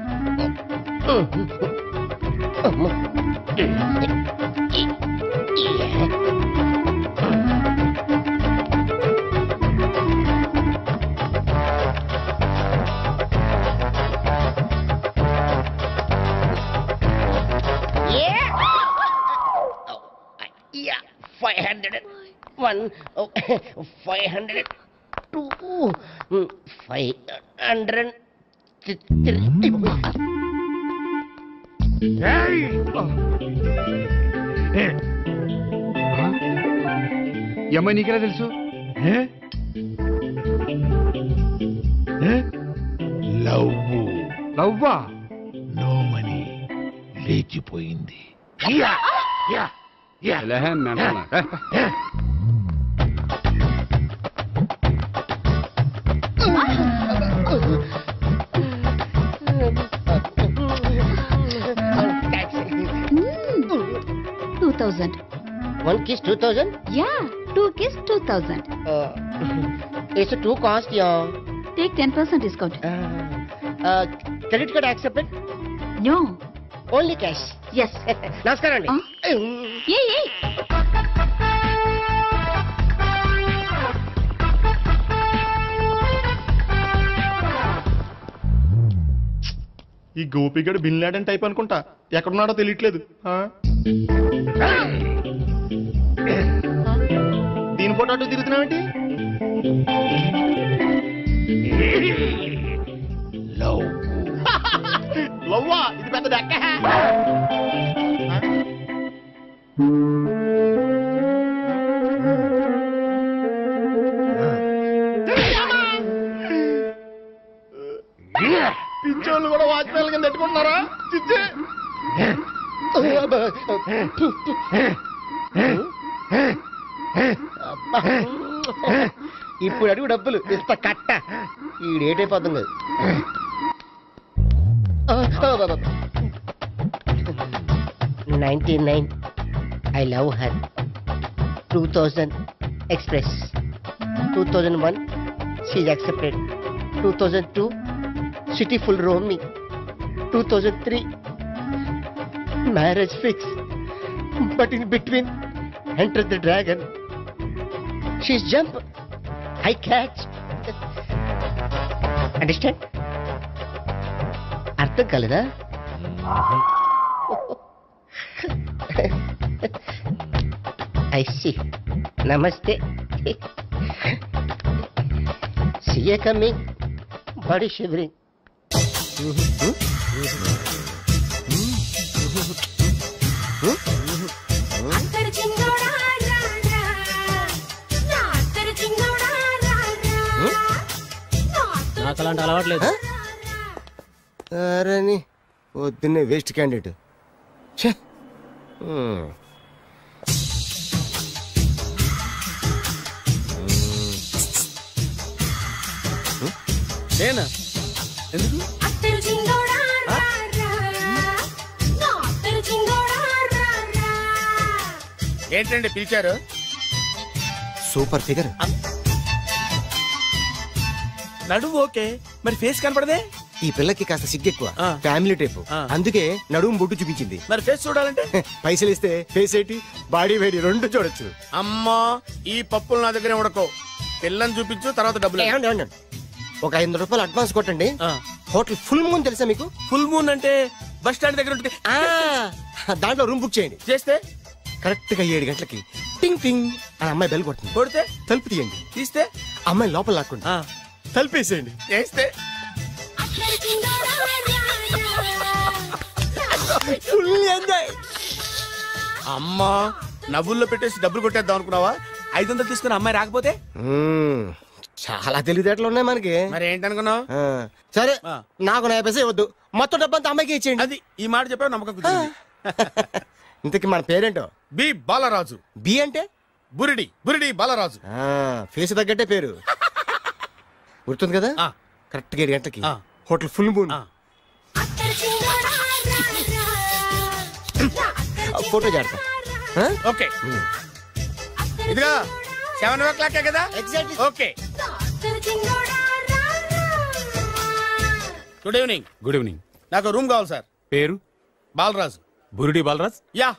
అమ్మాయి నీకెలా తెలుసు? లవ్వా? నో మనీ లేచిపోయింది. One kiss 2000? Yeah, 2 kiss 2000. It's a 2 cost, yeah. Take 10% discount. Credit card accepted? No. Only cash. Yes. Namaskaram andi. Hey. ఈ గోపిగడు బిన్ లాడెన్ టైప్ అనుకుంటా. ఎక్కడున్నాడో తెలియట్లేదు. దీని ఫోటో అటు తిరుగుతున్నావేంటి? లవ్వా? ఇది పెద్ద డెక్క. పించోళ్ళు కూడా వాచ్మెన్ కింద పెట్టుకుంటున్నారా చిచ్చే ఇప్పుడు అడుగు డబ్బులు ఇంత కట్ట ఈ డేట్ అయిపోతుంది కదా 99 I love her 2000 express 2001 she's accepted 2002 city full roaming 2003 marriage fix but in between enter the dragon she's jump I catch understand అర్థం కాలేదా I see. Namaste. See you coming. Body shivering. నాకు అలాంటి అలవాట్లేదు. అరే పొద్దున్నే waste candidate. నేనా ఎందుకు ఏంటండి పిలిచారు? Super figure. నడుము ఓకే, మరి ఫేస్ కనపడదే. ఈ పిల్లకి కాస్త సిగ్గెక్కువ, ఫ్యామిలీ టైప్, అందుకే నడుము బొట్టు చూపించింది. మరి ఫేస్ చూడాలంటే పైసలు ఇస్తే ఫేస్ ఏంటి బాడీ వేడి రెండు చూడొచ్చు. అమ్మా ఈ పప్పులు నా దగ్గర ఉడకో, పిల్లని చూపించు తర్వాత డబ్బులు. ఒక 500 రూపాయలు అడ్వాన్స్ కొట్టండి. హోటల్ ఫుల్ మూన్ తెలుసా మీకు? ఫుల్ మూన్ అంటే బస్ స్టాండ్ దగ్గర ఉంటుంది. దాంట్లో రూమ్ బుక్ చేయండి. చేస్తే కరెక్ట్ గా 7 గంటలకి టింగ్ టింగ్ అని అమ్మాయి బెల్ కొడుతుంది. కొడితే తలుపు తీయండి. తీస్తే అమ్మాయి లోపల లాక్కుండి తలుపేసేయండి. చేస్తే ఫుల్ ఎంజాయ్. అమ్మా నవ్వుల్లో పెట్టేసి డబ్బులు కొట్టేద్దాం అనుకున్నావా? 500 తీసుకుని అమ్మాయి రాకపోతే చాలా తెలివితేటలు ఉన్నాయి మనకి. మరి ఏంటనుకున్నావు? సరే నాకు 50 పైసలు ఇవ్వద్దు, మొత్తం డబ్బంతా అమ్మాయికి ఇచ్చేయండి. అది ఈ మాట చెప్పావు, నమ్మకం కుదిరింది. ఇంతకీ మన పేరేంటో? బి బాలరాజు. బి అంటే బురిడి, బురిడి బాలరాజు. ఫేస్ తగ్గట్టే పేరు గుర్తుంది కదా. కరెక్ట్ గా 7 గంటలకి హోటల్ ఫుల్ మూన్. ఫోటో చేస్తా. ఓకే ఇదిగా 7 o'clock కదా? Exactly. Okay. Good evening. Good evening. నాకు రూమ్ కావాలి సార్. పేరు? Balaraju. Burudi Balaraj. Yeah.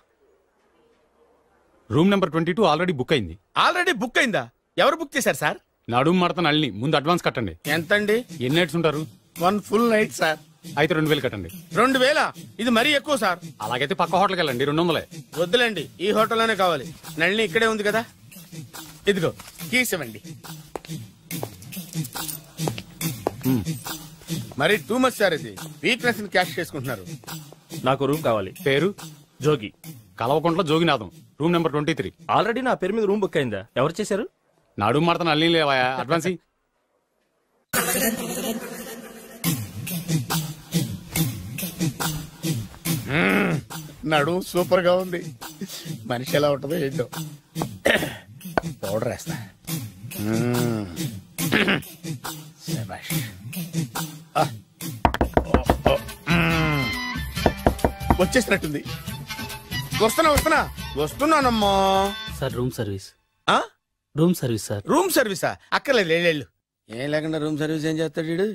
Room number 22 already book అయింది. ఆల్రెడీ బుక్ అయిందా? ఎవరు బుక్ చేశారు సార్? నడుము మడత నల్లి. ముందు అడ్వాన్స్ కట్టండి. ఎంతండి? ఎన్ని నైట్స్ ఉంటారు? 1 full night సార్. అయితే 2000 కట్టండి. 2000? ఇది మరీ ఎక్కువ సార్. అలాగైతే పక్క హోటల్కి వెళ్ళండి, 200. వద్దులేండి, ఈ హోటల్లోనే కావాలి. నళిని ఇక్కడే ఉంది కదా. ఇదిగో కీస్ ఇవ్వండి. మరి టూ మచ్ సార్, ఇది వీక్నెస్ ని క్యాష్ చేసుకుంటున్నారు. నాకు రూమ్ కావాలి. పేరు? జోగి. కలవకుంట్ల జోగినాథం. Room number 23. ఆల్రెడీ నా పేరు మీద రూమ్ బుక్ అయిందా? ఎవరు చేశారు? నడుము మడత నల్లి లేవా? అడ్వాన్స్. నడుము సూపర్ గా ఉంది. మనిషి ఎలా ఉంటుందో ఏంటో. పౌడర్ వేస్తా. వచ్చేసినట్టుంది. వస్తున్నానమ్మా. Sir room service. Room service sir. Room సర్వీసా? అక్కర్లేదు, లేళ్ళు. ఏం లేకుండా రూమ్ సర్వీస్ ఏం చేస్తాడు వీడు?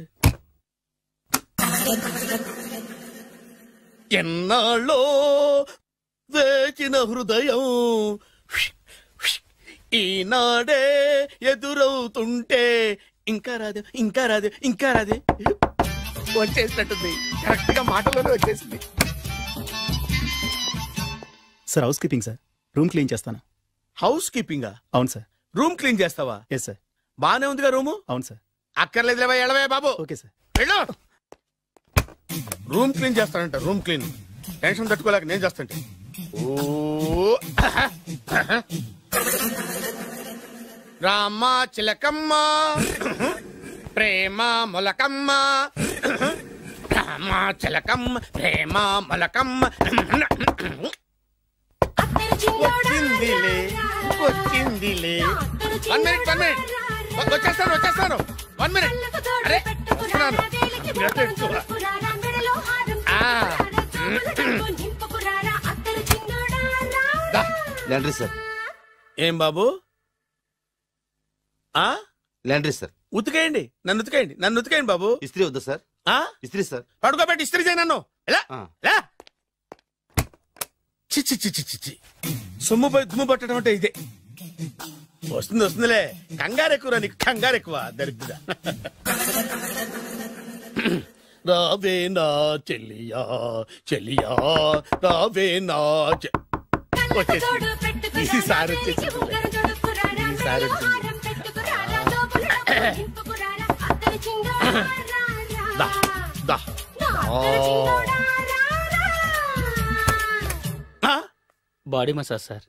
ఎన్నాళ్ళో వేచిన హృదయం ఈనాడే ఎదురవుతుంటే ఇంకా రాదే, ఇంకా రాదే, ఇంకా రాదే. వచ్చేసినట్టుంది. కరెక్ట్ గా మాటలోనే వచ్చేసింది. Sir housekeeping sir. Room clean చేస్తాను. హౌస్ కీపింగా? అవును సార్. రూమ్ క్లీన్ చేస్తావా? Yes sir. బానే ఉందిగా రూము? అవును సార్. అక్కర్లేదు, ఎడవే బాబు. Okay sir. వెళ్ళు. రూమ్ క్లీన్ చేస్తానంట. రూమ్ క్లీన్ టెన్షన్ తట్టుకోలేక నేను చేస్తాంటే. ఓ రామ్మ చిలకమ్మ ప్రేమ మొలకమ్మ మా చలకం ప్రేమ మలకం వచ్చిందిలే 1 minute వచ్చేస్తాను 1 minute అరే వస్తున్నాను లాండ్రీ సార్. ఏం బాబు లాండ్రీ సార్. ఉతికేయండి నన్ను ఉతికేయండి బాబు. ఇస్త్రీ వద్దా సార్? ఇస్త్రీ సార్. పడుకోబెట్టి ఇస్త్రీ చేయి నన్ను. ఎలా చిచ్చి సొమ్ము పోయి దుమ్ము పట్టడం అంటే ఇదే. వస్తుందిలే. కంగారు ఎక్కువ నీకు, కంగారు ఎక్కువ దరిద్ర. రావే నా చెల్లియా చెల్లియా రావే నా ఈసారి వచ్చేసి body massage sir.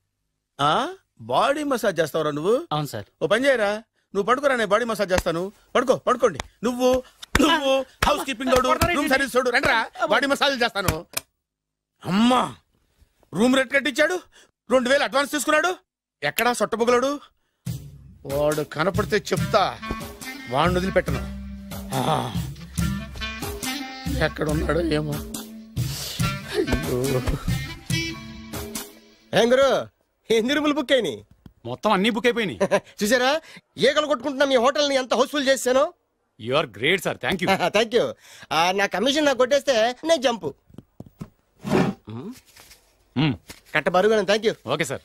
Body massage చేస్తావురా నువ్వు? అవును సార్. ఓ పని చేయరా, నువ్వు పడుకోరా, నేను బాడీ మసాజ్ చేస్తాను. పడుకోండి. నువ్వు హౌస్ కీపింగ్ రూమ్ సర్వీస్ చూడు, రండిరా బాడీ మసాజ్ చేస్తాను. అమ్మా రూమ్ రేట్ కట్టించాడు, 2000 అడ్వాన్స్ తీసుకున్నాడు. ఎక్కడా సొట్టబుగలాడు? వాడు కనపడితే చెప్తా, వాడిని వదిలిపెట్టను. ఎక్కడ ఉన్నాడు ఏమో. ఏం గురు, ఎన్ని రూములు బుక్ అయినాయి? మొత్తం అన్ని బుక్ అయిపోయినాయి. చూసారా ఏగలు కొట్టుకుంటున్నా మీ హోటల్ ని ఎంత హౌస్ఫుల్ చేశాను. You are great sir. Thank you. Thank you. నా కమిషన్ నాకు కొట్టేస్తే నేను జంపు కట్ట బరువు. Thank you. Okay sir.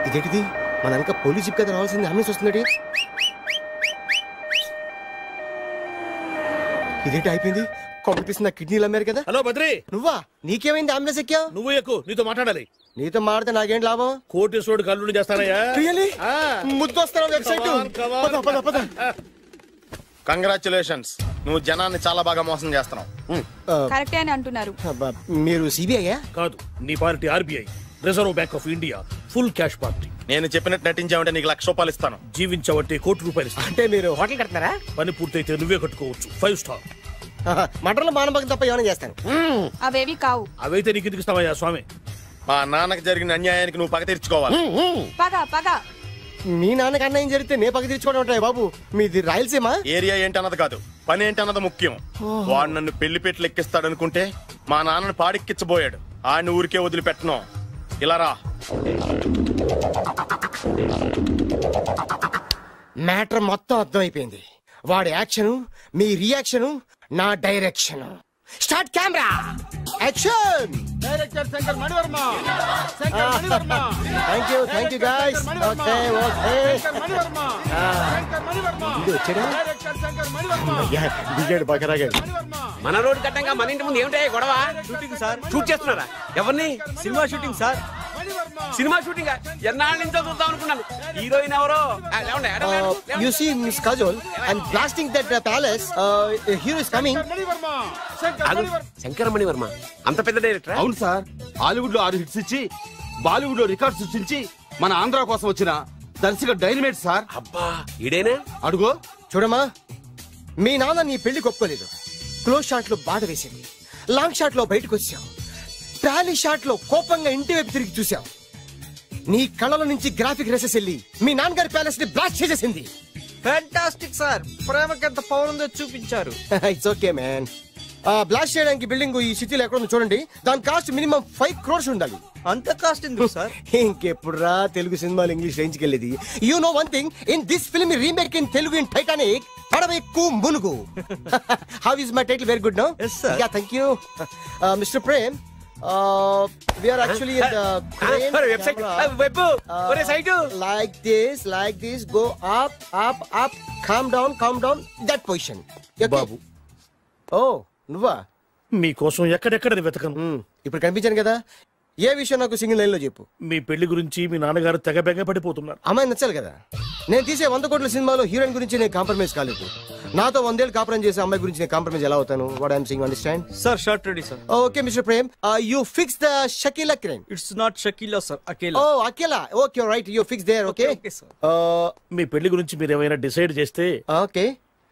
ఇదేంటిది, మన వెనక పోలీస్ జిప్ కదా రావాల్సింది, అంబులెన్స్ వస్తుంది. ఇదేంటి అయిపోయింది? కొంపతీసి నా కిడ్నీలు అమ్మారు కదా. హలో బద్రి, నువ్వా? నీకేమైంది అంబులెన్స్ ఎక్కావు? నువ్వు ఎక్కువ, నీతో మాట్లాడాలి. నీతో మాట్లాడితే నాకేం లాభం? కోటేశ్వరుడు కల్లుడు చేస్తానయ్యా. ముద్దొస్తాను వెబ్సైట్. కంగ్రాచులేషన్స్, నువ్వు జనాన్ని చాలా బాగా మోసం చేస్తున్నావు. కరెక్టే అని అంటున్నారు. మీరు సిబిఐ కాదు, నీ party RBI, reserve bank of India, full cash party. నేను చెప్పినట్టు నటించావంటే నీకు ₹1,00,000 ఇస్తాను. జీవించావంటే ₹1,00,000 ఇస్తాను. అంటే మీరు హోటల్ కడతారా? పని పూర్తయితే నువ్వే కట్టుకోవచ్చు, 5 స్టార్. మటన్లో మానభంగం తప్ప ఏమైనా చేస్తాను. అవేవి కావు. అవైతే నీకు ఎందుకు ఇస్తావయ్యా స్వామి? మా నాన్నకి జరిగిన అన్యాయానికి నువ్వు పగ తీర్చుకోవాలి. పగ మీ నాన్నకి అన్యాయం జరిగితే నే పగ తీర్చుకోవడం ఉంటాయి బాబు. మీది రాయలసీమ. ఏరియా ఏంటన్నది కాదు, పని ఏంటన్నది ముఖ్యం. వాడు నన్ను పెళ్లి పెట్లు ఎక్కిస్తాడనుకుంటే మా నాన్నని పాడెక్కించబోయాడు. ఆయన ఊరికే వదిలిపెట్టను. ఇలా రా. మ్యాటర్ మొత్తం అర్థమైపోయింది. వాడి యాక్షన్, మీ రియాక్షన్, నా direction. Start camera action. Director Shankar Mani Varma. Thank you guys. Okay దిగాడు బకరాగాడు. మన రోడ్డు కట్టంగా మన ఇంటి ముందు ఏమిటాయి గొడవ? Shooting sir. షూట్ చేస్తున్నారా? ఎవరిని? Cinema shooting sir. Cinema shooting ఎన్నాళ్ళ నుంచో చూద్దాం అనుకున్నాను. హీరోయిన్ ఎవరో? You see Miss Kajol and blasting that palace. Hero is coming. Shankara Mani Varma అంత పెద్ద డైరెక్టర్? అవును సార్. హాలీవుడ్ లో 6 హిట్స్ ఇచ్చి బాలీవుడ్ లో రికార్డ్ సృష్టించి మన ఆంధ్ర కోసం వచ్చిన దర్శక డైనమేట్ సార్. అబ్బా ఈడేనా? అడుగో చూడమ్మా, మీ నాన్న నీ పెళ్లి ఒప్పుకోలేదు. క్లోజ్ షాట్ లో బాధ వేసింది, లాంగ్ షాట్ లో బయటకు వచ్చావు, టాలీ షాట్ లో కోపంగా ఇంటి వైపు తిరిగి చూసావు. నీ కళ్ళలో నుంచి గ్రాఫిక్ రెసెస్ వెళ్ళి మీ నాన్నగారి ప్యాలెస్ ని బ్లాస్ట్ చేసేసింది. Fantastic sir. ప్రేమకి ఎంత పవర్ ఉందో చూపించారు. It's okay man. బ్లాస్ట్ చేయడానికి బిల్డింగ్ ఈ సిటీలో ఎక్కడ ఉందో చూడండి. దాని కాస్ట్ మినిమం 5 crores ఉండాలి. అంత కాస్ట్ ఎందుకు సార్? ఇంకెప్పుడురా తెలుగు సినిమాలు ఇంగ్లీష్ రేంజ్ కి వెళ్ళేది. You know one thing, in this film remake in Telugu in Titanic, పడవెక్కు మునుగు. How is my title? Very good no? yes sir. Yeah, thank you. Mr. Prem, we are actually in the crane website. Web site like this, go up, calm down, that position. Okay. Babu, oh నువ్వా? మీకోసం ఎక్కడెక్కడ వెతకను. ఇప్పుడు కనిపించాను కదా, ఏ విషయం నాకు single line లో చెప్పు. మీ పెళ్లి గురించి మీ నాన్నగారు తెగ బెగ పడిపోతున్నారు. అమ్మాయి నచ్చాలి కదా. నేను తీసే 100 కోట్ల సినిమాలో హీరోయిన్ గురించి నేను కాంప్రమైజ్ కాలేదు. నాతో 100 ఏళ్ళు కాపురం చేసే అమ్మాయి గురించి నేను కాంప్రమైజ్ ఎలా అవుతాను? What I'm saying understand? Sir shirt ready sir. Okay mister Prem, you fix the Shakeela cream. It's not Shakeela sir, Akela. Oh Akela. Okay right, you fix there. Okay మీ పెళ్లి గురించి మీరు ఏమైనా డిసైడ్ చేస్తే. Okay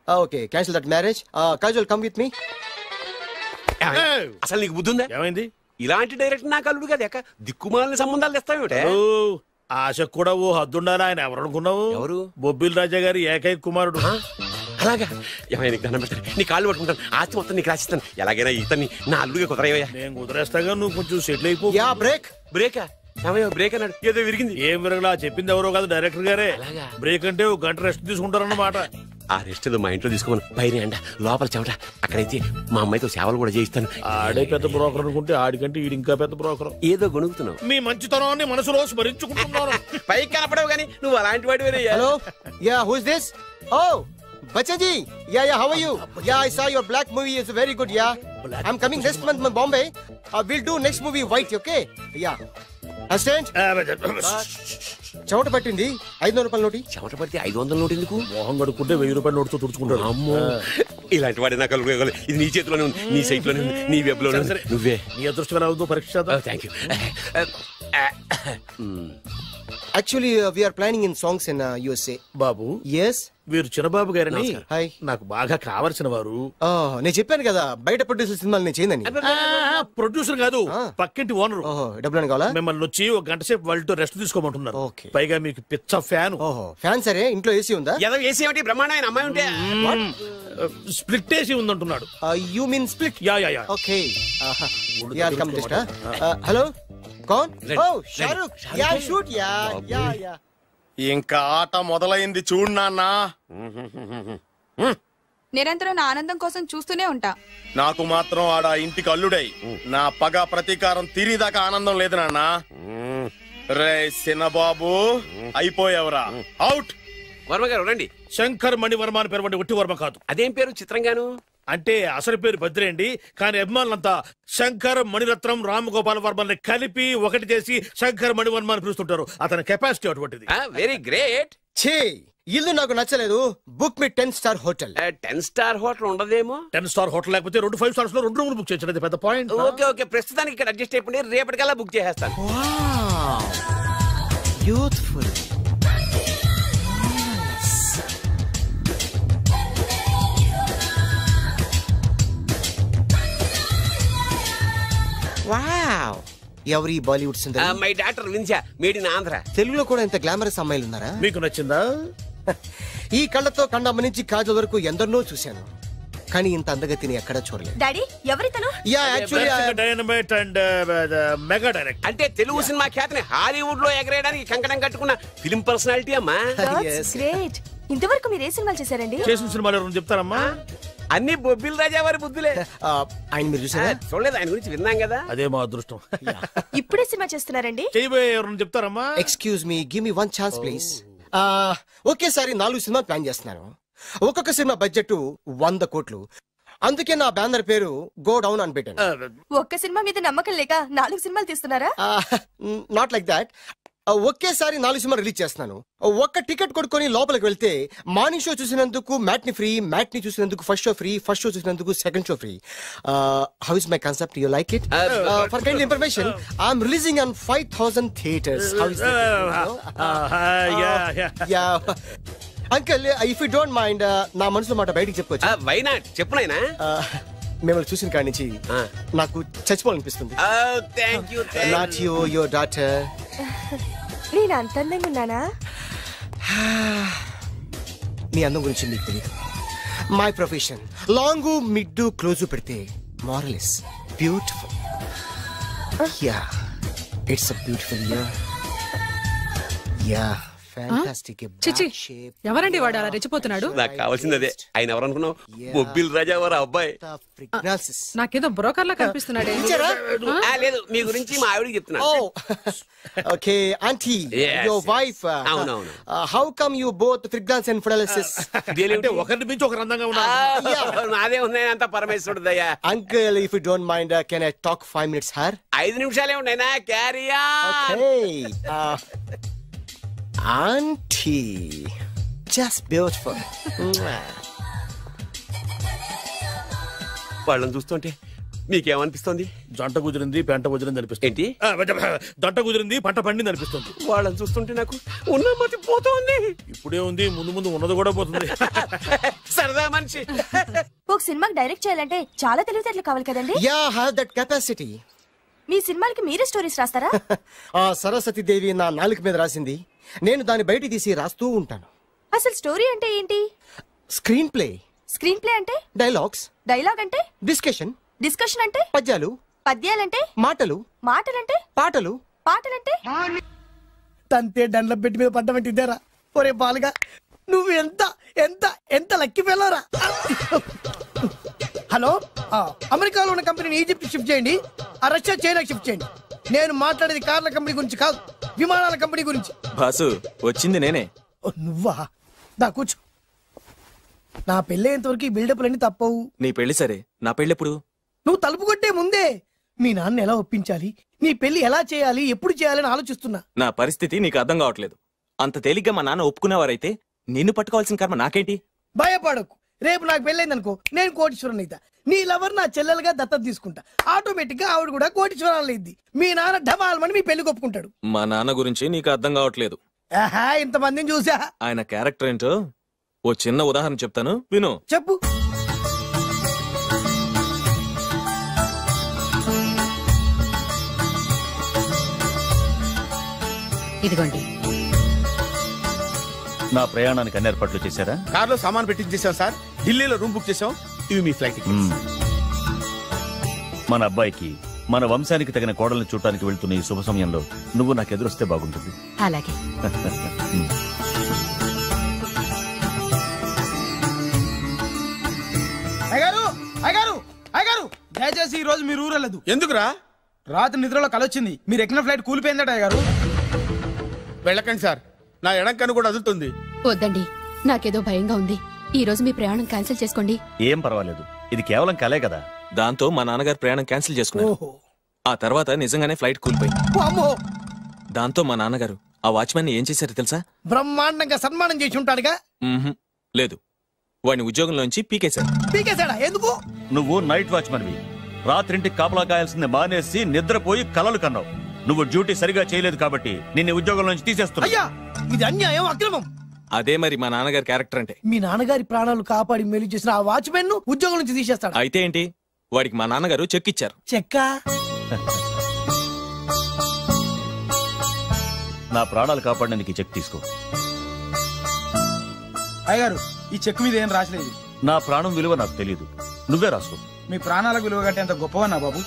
okay, cancel that marriage. Kajal come with me. అసలు నీకు బుద్ధి ఉందా? ఏమైంది? ఇలాంటి డైరెక్టర్ నాకు అల్లుడు కదా, దిక్కుమాలని సంబంధాలు తెస్తావేమిటే? ఆశ కూడా ఓ హద్దుండాలి. ఆయన ఎవరు అనుకున్నావు? ఎవరు? బొబ్బిల్ రాజా గారి ఏకైక కుమారుడు. అలాగా? ఏమైనా నీకు దండం పెడతాను, నీ కాళ్ళు పట్టుకుంటాను, ఆస్తి మొత్తం నీకు రాసిస్తాను. ఎలాగైనా ఇతన్ని నా అల్లుడిగా కుదరయ్యా. నేను కుదిరేస్తాగా, నువ్వు కొంచెం సెటిల్ అయిపో. బ్రేక్ బ్రేకా? ఏమయ్యో బ్రేక్ అన్నాడు, ఏదో విరిగింది. ఏం విరగలా? చెప్పింది ఎవరో కాదు, డైరెక్టర్ గారే. బ్రేక్ అంటే ఒక గంట రెస్ట్ తీసుకుంటారన్నమాట. ఆ రెస్ట్ ఏదో మా ఇంట్లో తీసుకోమను. పైన ఎండ, లోపల చెమట. అక్కడైతే మా అమ్మాయితో సేవలు కూడా చేయిస్తాను. ఆడే పెద్ద బ్రోకర్ అనుకుంటే ఆడికంటే ఈడు ఇంకా పెద్ద బ్రోకర్. ఏదో గొణుగుతున్నావు. మీ మంచితనాన్ని మనసులో స్మరించుకుంటున్నాను. పైకి కనపడవు కానీ నువ్వు అలాంటి వాడి వేరే. Hello, ya who is this? Oh Bachaji, yeah, how are you? Yeah, I saw your black movie is very good, yeah. I'm coming next month in Bombay. We'll do next movie white, okay? Yeah. Understand? చెమట పట్టింది 500 రూపాయల నోటి. చెమట పడితే 500 note ఎందుకు? మోహం కడుక్కుంటే 1000 రూపాయల నోటుతో తుడుచుకుంటాడు. అమ్మో, ఇలాంటి వాడి నాకు ఇది నీ చేతిలోనే ఉంది, నీ సైట్ లోనే ఉంది, నీ వెబ్ లోనే ఉంది. నువ్వే. నీ అదృష్టం ఎలా ఉందో పరీక్ష. Thank you. Actually, we are planning in songs in USA. Babu. Yes. వీరు చిన్నబాబు గారని హాయ్. నాకు బాగా కావలసిన వారు. నేను చెప్పాను కదా బయట ప్రొడ్యూసర్ సినిమాలు నేను చేయదని. ప్రొడ్యూసర్ కాదు, పక్కింటి ఓనర్. డబ్బులు కావాలా? మిమ్మల్ని వచ్చి ఒక గంట సేపు వాళ్ళతో రెస్ట్ తీసుకోమంటున్నారు. పైగా మీకు పిచ్చ ఫ్యాన్. ఫ్యాన్ సరే, ఇంట్లో ఏసీ ఉందా? ఏదో ఏసీ ఏమిటి, బ్రహ్మాండమైన అమ్మాయి ఉంటే. స్ప్లిట్ ఏసీ ఉందంటున్నాడు. You mean split? Yeah yeah yeah. Okay. Yeah come just. Hello, కౌన్? Oh Shahrukh. Yeah shoot. Yeah yeah yeah. ఇంకా ఆట మొదలైంది చూడు నాన్న. నిరంతరం నా ఆనందం కోసం చూస్తూనే ఉంటా. నాకు మాత్రం ఆడ ఇంటికి అల్లుడై నా పగ ప్రతీకారం తీరిదాకా ఆనందం లేదు నాన్న. రే సినబాబు, అయిపోయావురా, అవుట్. వర్మ గారు రండి. శంకర్ మణివర్మ అని పేరు, ఒట్టి వర్మ కాదు. అదేం పేరు చిత్రంగాను? అంటే అసలు పేరు భద్రేండి, కానీ అభిమానులంతా శంకర్ మణిరత్నం రామగోపాల్ వర్మని కలిపి ఒకటి చేసి శంకర్ మణివర్మ అని పిలుస్తుంటారు. అతని కెపాసిటీ అటువంటిది. Very great. ఛీ, ఇల్లు నాకు నచ్చలేదు. బుక్ మీ 10 స్టార్ హోటల్. 10 స్టార్ హోటల్ ఉండదేమో. 10 స్టార్ హోటల్ లేకపోతే 2 5 స్టార్స్ లో 2 రూములు బుక్ చేయొచ్చు. పెద్ద పాయింట్. ఓకే ఓకే, ప్రస్తుతానికి ఇక్కడ అడ్జస్ట్ అయిపోయి రేపటికల్లా బుక్ చేసేస్తాను. బ్యూటిఫుల్. వావ్, ఎవరి బాలీవుడ్ సింగర్? మై డాక్టర్ విన్సా, మేడ్ ఇన్ ఆంధ్ర. తెలుగులో కూడా ఇంత గ్లామరస్ అమ్మాయిలు ఉన్నారా? మీకు నచ్చిందా? ఈ కళ్ళతో కండమ్మ నుంచి కాజల్ వరకు ఎందరినో చూశాను, కానీ ఇంత అందగతిని ఎక్కడా చూడలేదు. డాడీ ఎవరితను? Yeah actually dynamite and mega direct. అంటే తెలుగు సినిమా ఖ్యాతిని హాలీవుడ్ లో ఎగరేయడానికి కంకణం కట్టుకున్న ఫిల్మ్ పర్సనాలిటీ అమ్మా. గ్రేట్. ఇంతవరకు మీరు ఏ సినిమాలు చేశారండి? చేసిన సినిమాలు ఎవరు చెప్తారమ్మా? అన్ని బొబ్బిల్ రాజా వారి బుద్ధులే. ఆయన మీరు చూసారా? చూడలేదు, ఆయన గురించి విన్నాం కదా. అదే మా అదృష్టం. ఇప్పుడే సినిమా చేస్తున్నారండి? చేయబోయే ఎవరు చెప్తారమ్మా? Excuse me, give me 1 chance please. ఒకేసారి 4 సినిమాలు ప్లాన్ చేస్తున్నాను. ఒక్కొక్క సినిమా బడ్జెట్ 100 కోట్లు. అందుకే నా బ్యానర్ పేరు గో డౌన్ అని పెట్టాను. ఒక్క సినిమా మీద నమ్మకం లేక 4 సినిమాలు తీస్తున్నారా? Not like that. ఒకేసారి 4 సినిమా రిలీజ్ చేస్తున్నాను. ఒక్క టికెట్ కొనుక్కొని లోపలికి వెళ్తే మార్నింగ్ షో చూసినందుకు మ్యాట్ని ఫ్రీ, మ్యాట్ని చూసినందుకు first show free, first show చూసినందుకు second show free. How is my concept? You like it? For kind information, I am releasing on 5000 theatres. How is yeah uncle, if you don't mind, నా మనసులో మాట బయటికి చెప్పుకోవచ్చు. Why not? చెప్పు నాయనా. మిమ్మల్ని చూసిన కాడి నుంచి నాకు చచ్చిపోవాలనిపిస్తుంది. Not you, your daughter. నేను అంత అందంగా ఉన్నానా? నీ అందం గురించి మీకు తెలియదు. My profession long mid close పెడితే moral is beautiful. Yeah, it's a beautiful year. Yeah, fantastic. చిచి ఎవరండి వాడు అలా రెచ్చిపోతున్నాడు? నాకు కావాల్సింది అదే. ఆయన ఎవరనుకున్నావు? బొబ్బిల్ రాజా వారు అబ్బాయి. నాకేదో బ్రోకర్ లా కనిపిస్తున్నాడే. లేదు, మీ గురించి మా ఆవిడకి చెప్తున్నాను. Okay, auntie, Yes, your yes. wife. అవునవును. How come you both freelance and paralysis? అంటే ఒకరిని మించి ఒకరు అందంగా ఉన్నారు. నాదే ఉంది అంత పరమేశ్వరుడు దయ్యా. Uncle, if you don't mind, can I talk 5 minutes, sir? 5 నిమిషాలే ఉన్నాయినా, carry on. Okay. Auntie, just beautiful. వాళ్ళని చూస్తుంటే మీకేమనిపిస్తుంది? జంట కుదిరింది పెంట కుదిరింది అనిపిస్తుంది. ఏంటి? దంట కుదిరింది పంట పండింది అనిపిస్తుంది. వాళ్ళని చూస్తుంటే నాకు ఉన్న మతి పోతుంది. ఇప్పుడే ఉంది, ముందు ముందు ఉన్నది కూడా పోతుంది. సరదా మనిషి. ఒక సినిమాకి డైరెక్ట్ చేయాలంటే చాలా తెలివితేటలు కావాలి కదండి? Yeah, have that capacity. మీ సినిమాలకి మీరే స్టోరీస్ రాస్తారా? సరస్వతి దేవి నా నాలుక మీద రాసింది, నేను దాన్ని బయట తీసి రాస్తూ ఉంటాను. అసలు స్టోరీ అంటే ఏంటి? Screen play. స్క్రీన్ ప్లే అంటే? డైలాగ్స్. డైలాగ్ అంటే? డిస్కషన్. డిస్కషన్ అంటే? పద్యాలు. పద్యాలంటే? మాటలు. మాటలంటే? పాటలు. పాటలంటే? తంతే దండ్ల పెట్టి మీద పడ్డమంటే ఇద్దరా? ఒరే బాలుగా, నువ్వు ఎంత ఎంత ఎంత లక్కీ ఫెలోరా. హలో, అమెరికాలో ఉన్న కంపెనీని ఈజిప్ట్ షిఫ్ట్ చేయండి, రష్యా చైనాకి షిఫ్ట్ చేయండి. నేను మాట్లాడేది కార్ల కంపెనీ గురించి కాదు, విమానాల కంపెనీ గురించి. బాసు వచ్చింది నేనే. నువ్వా? దా కూర్చో. నా పెళ్ళి అయ్యేంతవరకు ఈ బిల్డప్లన్నీ తప్పవు. నీ పెళ్లి సరే, నా పెళ్ళెప్పుడు? నువ్వు తలుపు కొట్టే ముందే మీ నాన్న ఎలా ఒప్పించాలి, నీ పెళ్లి ఎలా చేయాలి, ఎప్పుడు చేయాలని ఆలోచిస్తున్నా. నా పరిస్థితి నీకు అర్థం కావట్లేదు. అంత తేలిగ్గా మా నాన్న ఒప్పుకునేవారైతే నిన్ను పట్టుకోవాల్సిన కర్మ నాకేంటి? భయపడకు, రేపు నాకు పెళ్ళైందనుకో, నేను కోటీశ్వరుని అయితా. నీ లవర్ నా చెల్లెలుగా దత్తత తీసుకుంటా. ఆటోమేటిక్ గా ఆవిడ కూడా కోటీశ్వరాలు అయింది. మీ నాన్న ఢమాల్మని మీ పెళ్లి ఒప్పుకుంటాడు. మా నాన్న గురించి నీకు అర్థం కావట్లేదు. ఇంతమందిని చూసా. ఆయన క్యారెక్టర్ ఏంటో ఓ చిన్న ఉదాహరణ చెప్తాను, విను. చెప్పు. ఇదిగోండి. నా ప్రయాణానికి అన్ని ఏర్పాట్లు చేశారా? కార్లో సామాన్ పెట్టించేసాం సార్, ఢిల్లీలో రూమ్ బుక్ చేసాం. ఇవి మీ ఫ్లైట్ టికెట్స్. మన అబ్బాయికి మన వంశానికి తగిన కోడల్ని చూడటానికి వెళ్తున్న ఈ శుభ సమయంలో నువ్వు నాకు ఎదురొస్తే బాగుంటుంది. అలాగే. అయ్యగారు, అయ్యగారు, అయ్యగారు, దయచేసి ఈ రోజు మీరు ఊరెళ్ళదు. ఎందుకురా? రాత్రి నిద్రలో కలొచ్చింది, మీరు ఎక్కిన ఫ్లైట్ కూలిపోయిందట. అయ్యగారు వెళ్ళకండి సార్, నా ఎడంకన్ను కూడా అదులుతుంది. వద్దండి, నాకేదో భయంగా ఉంది. ఈ రోజు మీ ప్రయాణం క్యాన్సిల్ చేసుకోండి. ఏం పర్వాలేదు, ఇది కేవలం కలే కదా. దాంతో మా నాన్నగారు ప్రయాణం క్యాన్సిల్ చేసుకున్నారు. ఆ తర్వాత నిజంగానే ఫ్లైట్ కూలిపోయింది. దాంతో మా నాన్నగారు ఆ వాచ్మెన్ ఏం చేశారో తెలుసా? బ్రహ్మాండంగా సన్మానం చేసి ఉంటాడుగా. లేదు, వాడిని ఉద్యోగంలోంచి పీకేశారు. పీకేశాడా? ఎందుకు? నువ్వు నైట్ వాచ్మన్వి, రాత్రింటికి కాపలా కాయాల్సింది మానేసి నిద్రపోయి కలలు కన్నావు. నువ్వు డ్యూటీ సరిగా చేయలేదు కాబట్టి నిన్ను ఉద్యోగం నుంచి తీసేస్తున్నా. అయ్యా, ఇది అన్యాయం, అక్రమం. అదే మరి మా నాన్నగారి క్యారెక్టర్ అంటే. మీ నాన్నగారి ప్రాణాలు కాపాడి మేలు చేసిన ఆ వాచ్మెన్ ను ఉద్యోగం నుంచి తీసేస్తాడు. అయితే ఏంటి, వాడికి మా నాన్నగారు చెక్ ఇచ్చారు. చెక్క? నా ప్రాణాలు కాపాడడానికి చెక్ తీసుకో. అయ్యగారు, ఈ చెక్ మీద ఏం రాసలేదు. నా ప్రాణం విలువ నాకు తెలియదు, నువ్వే రాసుకో. మీ ప్రాణాలకు విలువ కట్టేంత గొప్పవన్నా బాబు?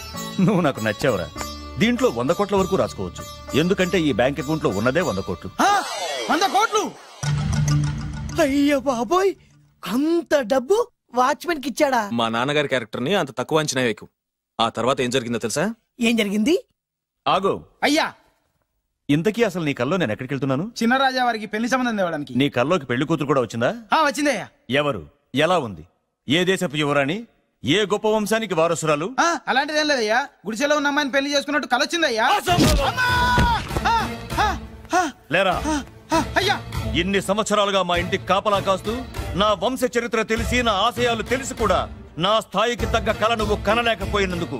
నువ్వు నాకు నచ్చావురా. దీంట్లో 100 కోట్ల వరకు రాసుకోవచ్చు, ఎందుకంటే ఈ బ్యాంక్ అకౌంట్ లో ఉన్నదే 100 కోట్లు. 100 కోట్లు? అయ్యో బాబోయ్, అంత డబ్బు వాచ్మెన్ కి ఇచ్చాడా? మా నాన్నగారి క్యారెక్టర్ ని అంత తక్కువ అంచనా వేయకు. ఆ తర్వాత ఏం జరిగిందో తెలుసా? ఏం జరిగింది? ఆగో. అయ్యా, ఇంతకీ అసలు నీ కల్లో నేను ఎక్కడికి వెళ్తున్నాను? చిన్నరాజా వారికి పెళ్లి సంబంధం తేవడానికి. నీ కల్లోకి పెళ్లి కూతురు కూడా వచ్చిందా? వచ్చిందయ్యా. ఎవరు? ఎలా ఉంది? ఏ దేశపు యువరాణి? ఏ గొప్ప వంశానికి వారసురాలు? అలాంటిదేం లేదయ్యా, గుడిసెలో ఉన్న అమ్మాయిని పెళ్లి చేసుకున్నట్టు కలొచ్చిందయ్యా. లేరా? అయ్యా, ఇన్ని సంవత్సరాలుగా మా ఇంటికి కాపలా కాస్తూ నా వంశ చరిత్ర తెలిసి నా ఆశయాలు తెలిసి కూడా నా స్థాయికి తగ్గ కళ నువ్వు కనలేకపోయినందుకు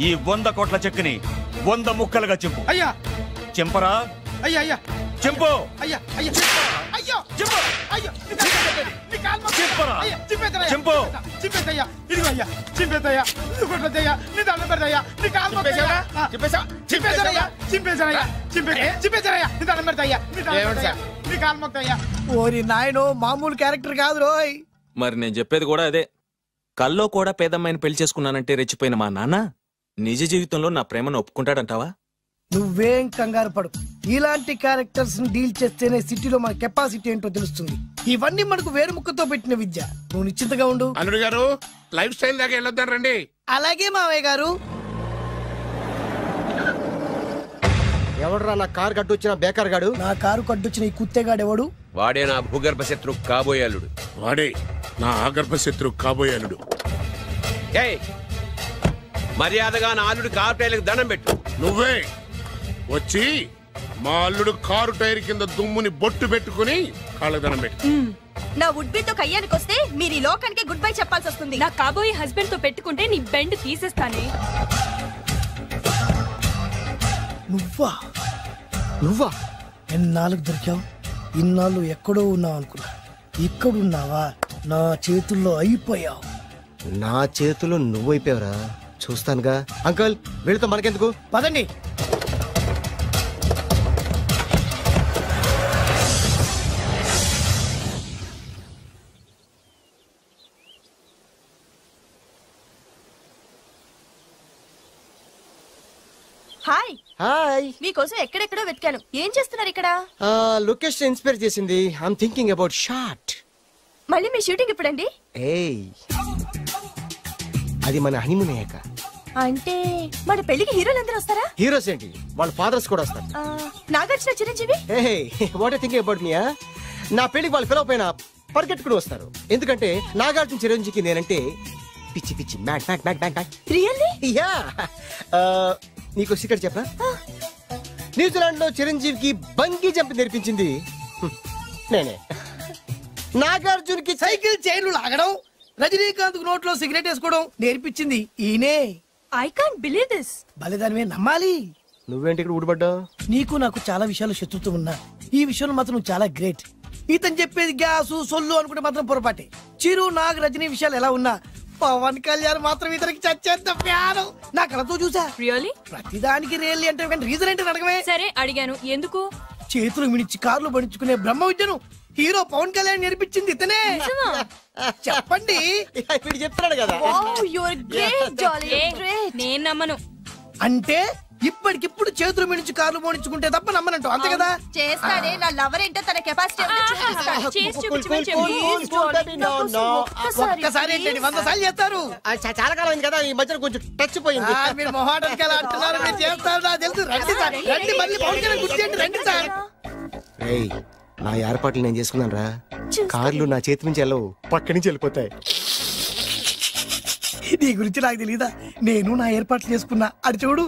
ఈ 100 కోట్ల చెక్కుని 100 ముక్కలుగా చింపు. అయ్యా. చింపరా? అయ్యా, అయ్యా, చింపు. అయ్యా, అయ్యా, అయ్యో, అయ్యో, చింపు. చింపేదయ్యా, ఇదిగో అయ్యా, చింపేదయ్యా, కొట్టదయ్యా, నీ దండం పెడదయ్యా, నీ కాలు మొక్కుదయ్యా, చింపేదయ్యా, చింపేదయ్యా, చింపేదయ్యా, నీ దండం పెడదయ్యా, నీ కాలు మొక్కుదయ్యా. ఓరి నాయనో, మామూలు క్యారెక్టర్ కాదు రోయ్. మరి నేను చెప్పేది కూడా అదే. కల్లో కూడా పేదమ్మాయిని పెళ్లి చేసుకున్నానంటే రెచ్చిపోయిన మా నాన్న నిజ జీవితంలో నా ప్రేమను ఒప్పుకుంటాడంటావా? నువ్వేం కంగారు పడు. ఇలాంటి క్యారెక్టర్స్ ని డీల్ చేస్తేనే సిటీలో మన కెపాసిటీ ఏంటో తెలుస్తుంది. ఇవన్నీ మనకు వేరు ముక్కతో పెట్టిన విద్య. నువ్వు నిశ్చింతగా ఉండు. అల్లుడు గారు లైఫ్ స్టైల్ దాకా వెళ్ళొద్దాం రండి. అలాగే మావయ్య గారు. ఎవడరా నా కారు కట్టొచ్చిన బేకార్ గాడు? నా కారు కట్టొచ్చిన ఈ కుత్తేగాడు ఎవడు? వాడే నా భూగర్భ శత్రు కాబోయాలుడు. వాడే నా ఆగర్భ శత్రు కాబోయాలుడు. మర్యాదగా నా అల్లుడు కారు టైర్లకు దండం పెట్టు. నువ్వే వచ్చి మా అల్లుడు కారు టైర్ కింద దుమ్ముని బొట్టు పెట్టుకుని కాళ్ళకు దండం పెట్టు. నా వుడ్బీతో కయ్యానికి వస్తే మీరు ఈ లోకానికి గుడ్ బై చెప్పాల్సి వస్తుంది. నా కాబోయే హస్బెండ్ తో పెట్టుకుంటే నీ బెండ్ తీసేస్తానే. నువ్వా ఎన్నాళ్ళకు దొరికావు? ఇన్నాళ్ళు ఎక్కడో ఉన్నావు అనుకున్నా. ఇక్కడున్నావా? నా చేతుల్లో అయిపోయావు. నా చేతిలో నువ్వైపోయావురా. చూస్తానుగా. అంకుల్ వీళ్ళతో మనకెందుకు, పదండి. హాయ్. హాయ్. మీకోసం ఎక్కడెక్కడో వెతికాను. ఏం చేస్తున్నారు ఇక్కడ? లొకేషన్ ఇన్స్పైర్ చేసింది. I'm thinking about short. మళ్ళీ మీ షూటింగ్ ఎప్పుడండి? ఏయ్, అది మన హనీమూన్ అయ్యాక. అంటే మన పెళ్లికి హీరోలందరూ వస్తారా? హీరోస్ ఏంటి, వాళ్ళ ఫాదర్స్ కూడా వస్తారు. Nagarjuna, Chiranjeevi. What thinking about me? నా పెళ్లికి వాళ్ళు పిలవపోయినా పరిగెట్టుకుని వస్తారు. ఎందుకంటే నాగార్జున చిరంజీవికి నేనంటే పిచ్చి పిచ్చి mad mad mad mad mad. Really? Yeah. నీకు సీక్రెట్ చెప్పనా? న్యూజిలాండ్ లో చిరంజీవికి బంగీ జంప్ నేర్పించింది నేనే. నాగార్జున్కి సైకిల్ చైన్లు లాగడం, రజనీకాంత్ నోట్లో సిగరెట్ వేసుకోవడం నేర్పించింది ఈయనే. I can't believe this. బలిదానమే నమ్మాలి. నువ్వేంటి ఇక్కడ ఊడిపడ్డావు? నీకు నాకు చాలా విషయాలు శత్రుత్వం ఉన్నా ఈ విషయంలో మాత్రం నువ్వు చాలా గ్రేట్. ఇతను చెప్పేది గ్యాసు సొల్లు అనుకుంటే మాత్రం పొరపాటే. చిరు, నాగ్, రజనీ విషయాలు ఎలా ఉన్నా పవన్ కళ్యాణ్ మాత్రం ఇతనికి చచ్చేంత ప్యాను. నా కళతో చూసా. రియల్లీ? ప్రతిదానికి రియల్లీ అంటే రీజన్ ఏంటి అడగమే. సరే అడిగాను, ఎందుకు? చేతులు మిడిచి కార్లు పడించుకునే బ్రహ్మ విద్యను హీరో పవన్ కళ్యాణ్ నేర్పించింది ఇతనే. చెప్పండి. చెప్తున్నాడు కదా. నేను నమ్మను. అంటే ఇప్పటికిప్పుడు చేతులు మిడిచి కార్లు పోనించుకుంటే తప్ప నమ్మనంటూ, అంతే కదా? చేస్తాడే. నా లవర్ ఏంటో తన కెపాసిటీ ఒక్కసారి ఏంటండి 100 సార్లు చేస్తారు. చాలా కాలం అయింది కదా, ఈ మధ్యన కొంచెం టచ్ పోయింది. మీరు మొహాటానికి ఎలా అంటున్నారు? మీరు చేస్తారు, నాకు తెలుసు. రండి సార్, రండి. మళ్ళీ పవన్ కళ్యాణ్ గుర్తు చేయండి. రండి సార్. నా ఏర్పాట్లు నేను చేసుకున్నాను రా. కార్లు నా చేతి నుంచి వెళ్ళవు, పక్క నుంచి వెళ్ళిపోతాయి. నీ గురించి నాకు తెలీదా? నేను నా ఏర్పాట్లు చేసుకున్నా. అది చూడు.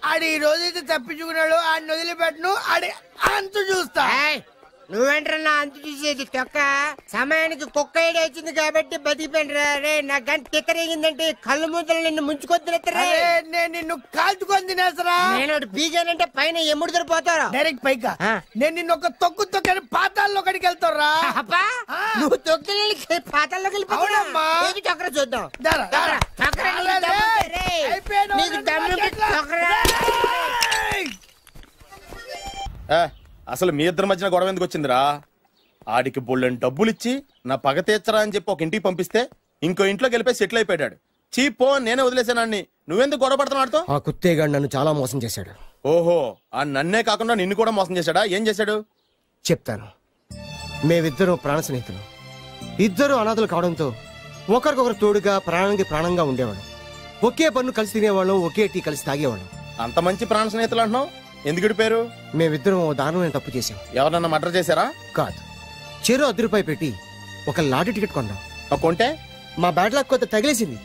ఆడి ఈ రోజైతే తప్పించుకున్నాడు. ఆడిని వదిలిపెట్టను. ఆడి అంతు చూస్తా. నువ్వేంట్రా నా అంతు చూసేది? తొక్క సమయానికి కుక్క ఐడి వచ్చింది కాబట్టి బతికిపోయినరా. రే నా గంట తిక్కరేగిందంటే కళ్ళు ముద్దలు నిన్ను ముంచుకొద్దులెత్తరే. నేను నిన్ను కాల్చుకొని తినేసరా. నేను బీగానంటే పైన ఎముడు దొరిపోతారా? డైరెక్ట్ పైగా. నేను నిన్ను ఒక తొక్కు తొక్కని పాతాల్లో కడికి వెళ్తారా? నువ్వు తొక్కి పాతాల్లోకి వెళ్ళిపోతావమ్మా. చక్ర చూద్దాం. అసలు మీ ఇద్దరి మధ్యన గొడవ ఎందుకు వచ్చిందిరా? ఆడికి బోళ్ళని డబ్బులు ఇచ్చి నా పగ తీర్చరా అని చెప్పి ఒక ఇంటికి పంపిస్తే ఇంకో ఇంట్లోకి వెళ్ళిపోయి సెటిల్ అయిపోయాడు. చీపో నేనే వదిలేసానాన్ని. నువ్వెందుకు గొడవ పడుతున్నాడుతో? ఆ కుత్తేగాడు నన్ను చాలా మోసం చేశాడు. ఓహో, ఆ నన్నే కాకుండా నిన్ను కూడా మోసం చేశాడా? ఏం చేశాడు చెప్తాను. మేమిద్దరం ప్రాణ స్నేహితులు. ఇద్దరు అనాథలు కావడంతో ఒకరికొకరు తోడుగా ప్రాణానికి ప్రాణంగా ఉండేవాళ్ళం. ఒకే పన్ను కలిసి తినేవాళ్ళం, ఒకే టీ కలిసి తాగేవాళ్ళం. అంత మంచి ప్రాణ స్నేహితులు అంటున్నావు. ఎందుకు విడిపోయారు? మేమిద్దరం ఓ దారుణమైన తప్పు చేశాం. ఎవరన్నా మర్డర్ చేశారా? కాదు, చెరో ₹10 పెట్టి ఒక లాటరీ టికెట్ కొన్నాం. కొంటే మా బ్యాడ్ లక్ కొంత తగిలేసింది.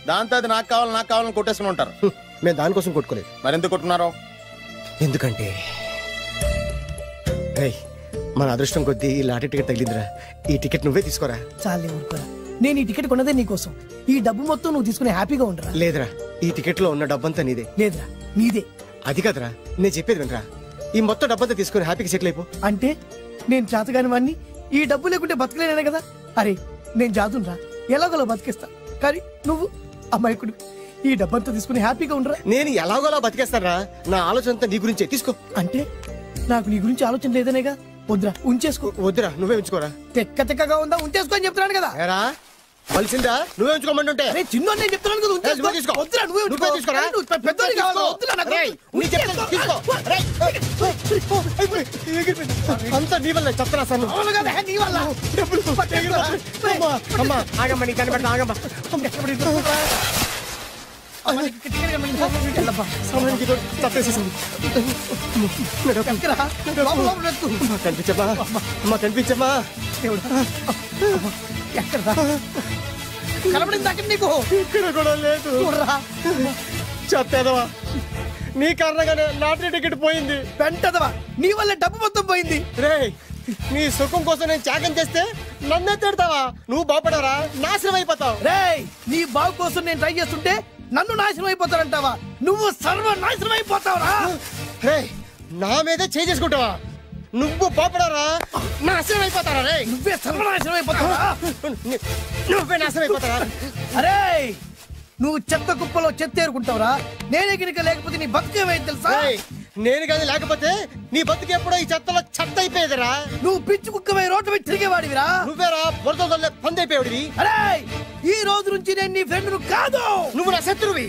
దాంతో అది నాకు కావాలని కొట్టేసుకుని ఉంటారు. మేము దానికోసం కొట్టుకోలేదు. మరెందుకు కొట్టుకున్నారో? ఎందుకంటే మన అదృష్టం కొద్దీ ఈ లాటరీ టికెట్ తగిలిందిరా. ఈ టికెట్ నువ్వే తీసుకోరా. చాలే ఊరుకోరా. నేను ఈ టికెట్ కొన్నదే నీకోసం. ఈ డబ్బు మొత్తం నువ్వు తీసుకుని హ్యాపీగా ఉండరా. లేదురా, ఈ టికెట్ లో ఉన్న డబ్బంతా నీదే. లేదురా, నీదే. అది కాదురా, నేను చెప్పేది వినరా. ఈ మొత్తం డబ్బంతా తీసుకుని హ్యాపీగా సెటిల్ అయిపో. అంటే నేను చేతగాని వాడిని, ఈ డబ్బు లేకుంటే బతకలేనే కదా. అరే నేను జాదునరా, ఎలాగోలా బతికేస్తా. కానీ నువ్వు అమ్మాయికుడు, ఈ డబ్బంతా తీసుకుని హ్యాపీగా ఉండరా. నేను ఎలాగోలా బతికేస్తారా. నా ఆలోచన అంతా నీ గురించే. తీసుకో. అంటే నాకు నీ గురించి ఆలోచన లేదనేగా. వద్దురా, ఉంచేసుకో. వద్దురా, నువ్వే ఉంచుకోరా. తెక్కగా ఉందా, ఉంచేసుకో అని చెప్తున్నాను కదా. కలిసిందా? నువ్వే ఉంచుకోమంటుంటే చిన్న నేను చెప్తున్నాను కదా. తీసుకో. వద్దురా, నువ్వే తీసుకోరా. పెద్దోని కావాలి. అంతా నీ వల్ల చెప్తారా సార్. నీ వల్ల అమ్మా ఆగమ్మా, నీ కనిపెడతా. ఆగమ్మా కనిపించమ్మా, అమ్మా కనిపించమ్మా. కనబడిందాక నీకు ఇక్కడ కూడా లేదు. చెత్తదవా, నీ కారణంగానే లాటరీ టికెట్ పోయింది. వెంటదవా, నీ వల్ల డబ్బు మొత్తం పోయింది. రే, నీ సుఖం కోసం నేను త్యాగం చేస్తే నన్నే తిడతావా? నువ్వు బాగుపడరా, నాశనం అయిపోతావు. రే, నీ బాగు కోసం నేను ట్రై చేస్తుంటే నన్ను నాశనం అయిపోతానంటావా? నువ్వు సర్వనాశనం అయిపోతావురా. రే, నా మీదే చేసుకుంటావా? నువ్వు బాగుపడరా, నాశనం అయిపోతారా. రే, నువ్వే సర్వనాశనం అయిపోతావా? నువ్వే నాశనం అయిపోతారా. అరే, నువ్వు చెత్త కుప్పలో చెత్త ఏరుకుంటావురా. నేనే గినక లేకపోతే నీ బతుకేమైంది తెలుసా? నేను కానీ లేకపోతే నీ బతుకు ఎప్పుడో ఈ చెత్తలో చెత్త అయిపోయేదిరా. నువ్వు పిచ్చి కుక్కమై రోడ్డు మీద తిరిగేవాడివిరా. నువ్వేరా బురదలే పందైపోయాడివి. అరే, ఈ రోజు నుంచి నేను నీ ఫ్రెండ్ కాదు, నువ్వు నా శత్రువి.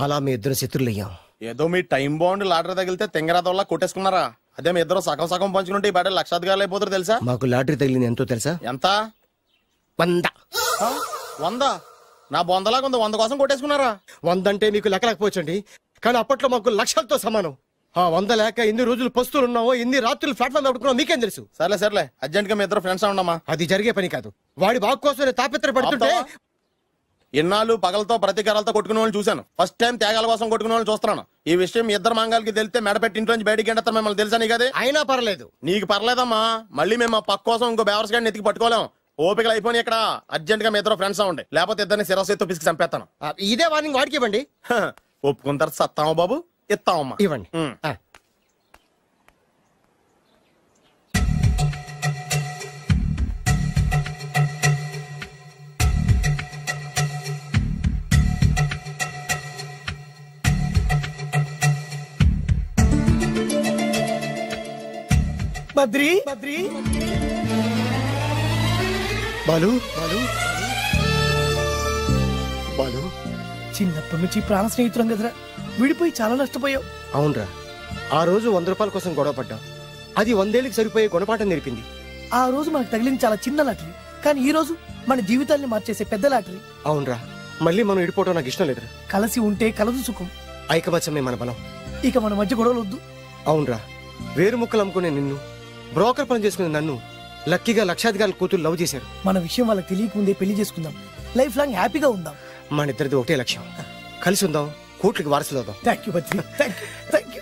అలా మీ ఇద్దరు శత్రులయ్యాం. ఏదో మీ టైం బాండ్ లాటరీ తగిలితే తెంగరాదోళ్ళ కొట్టేసుకున్నారా? అదే మీ ఇద్దరు సగం సగం పంచుకుంటే ఈ బయట లక్షాధికారులు అయిపోతారు తెలుసా? మాకు లాటరీ తగిలింది ఎంతో తెలుసా? ఎంత? 100. 100? నా బొందలాగా ఉంది. 100 కోసం కొట్టేసుకున్నారా? 100 అంటే మీకు లెక్క లేకపోవచ్చండి, కానీ అప్పట్లో మాకు లక్షలతో సమానం. 100 లేక ఎన్ని రోజులు పస్తులు ఉన్నావో, ఎన్ని రాత్రులు ప్లాట్ఫామ్ నడుపుకున్నావు మీకేం తెలుసు. సర్లే అర్జెంట్ గా మీ ఇద్దరు ఫ్రెండ్స్ ఉండమ్మా. అది జరిగే పని కాదు. వాడి బాగు కోసం తాపిత్ర పడుతుంటే ఇన్నాళ్ళు పగలతో ప్రతీకారాలతో కొట్టుకునే వాళ్ళు చూశాను. ఫస్ట్ టైం త్యాగాల కోసం కొట్టుకునే వాళ్ళు చూస్తున్నాను. ఈ విషయం మీ ఇద్దరు మంగాలకి తెలిస్తే మెడపెట్టి ఇంట్లోంచి బయటికి ఎండతారు. మిమ్మల్ని తెలుసా నీకు? అది అయినా పర్లేదు. నీకు పర్లేదమ్మా. మళ్ళీ మేము పక్క కోసం ఇంకో బేవర్స్ గాడిని ఎత్తికి పట్టుకోలేం. ఓపికలు అయిపోయి ఇక్కడ అర్జెంట్ గా మీ ఇద్దరు ఫ్రెండ్స్ అవ్వండి, లేకపోతే ఇద్దరిని శిరస్సు పిసికి చంపేస్తాను. ఇదే వార్నింగ్ వాడికి ఇవ్వండి. ఒప్పుకుంటారు సత్తామా బాబు? ఇస్తామమ్మా. ఇవ్వండి. బద్రి బాలు చిన్నప్పటి నుంచి ప్రాణ స్నేహితులం కదరా. విడిపోయి చాలా నష్టపోయావు. అవునరా, ఆ రోజు ₹100 కోసం గొడవ పడ్డాం. అది 100 ఏళ్ళకి సరిపోయే గుణపాఠం నేర్పింది. ఆ రోజు మనకు తగిలింది చాలా చిన్న లాటరీ, కానీ ఈ రోజు మన జీవితాన్ని మార్చేసే పెద్ద లాటరీ. అవునరా, మళ్ళీ మనం ఇడిపోవడం నాకు ఇష్టం లేదురా. కలిసి ఉంటే కలదు సుఖం. ఐకమత్యమే మన బలం. ఇక మన మధ్య గొడవలు వద్దు. అవునరా, వేరు ముక్కలు అమ్ముకునే నిన్ను, బ్రోకర్ పని చేసుకునే నన్ను లక్కీగా లక్షాధికారుల కూతురు లవ్ చేశారు. మన విషయం వాళ్ళకి తెలియకముందే పెళ్లి చేసుకుందాం. లైఫ్ లాంగ్ హ్యాపీగా ఉందాం. మన ఇద్దరిది ఒకటే లక్ష్యం. కలిసి ఉందాం, కోట్లకి వారసులు అవుదాం. Thank you Badri, thank you.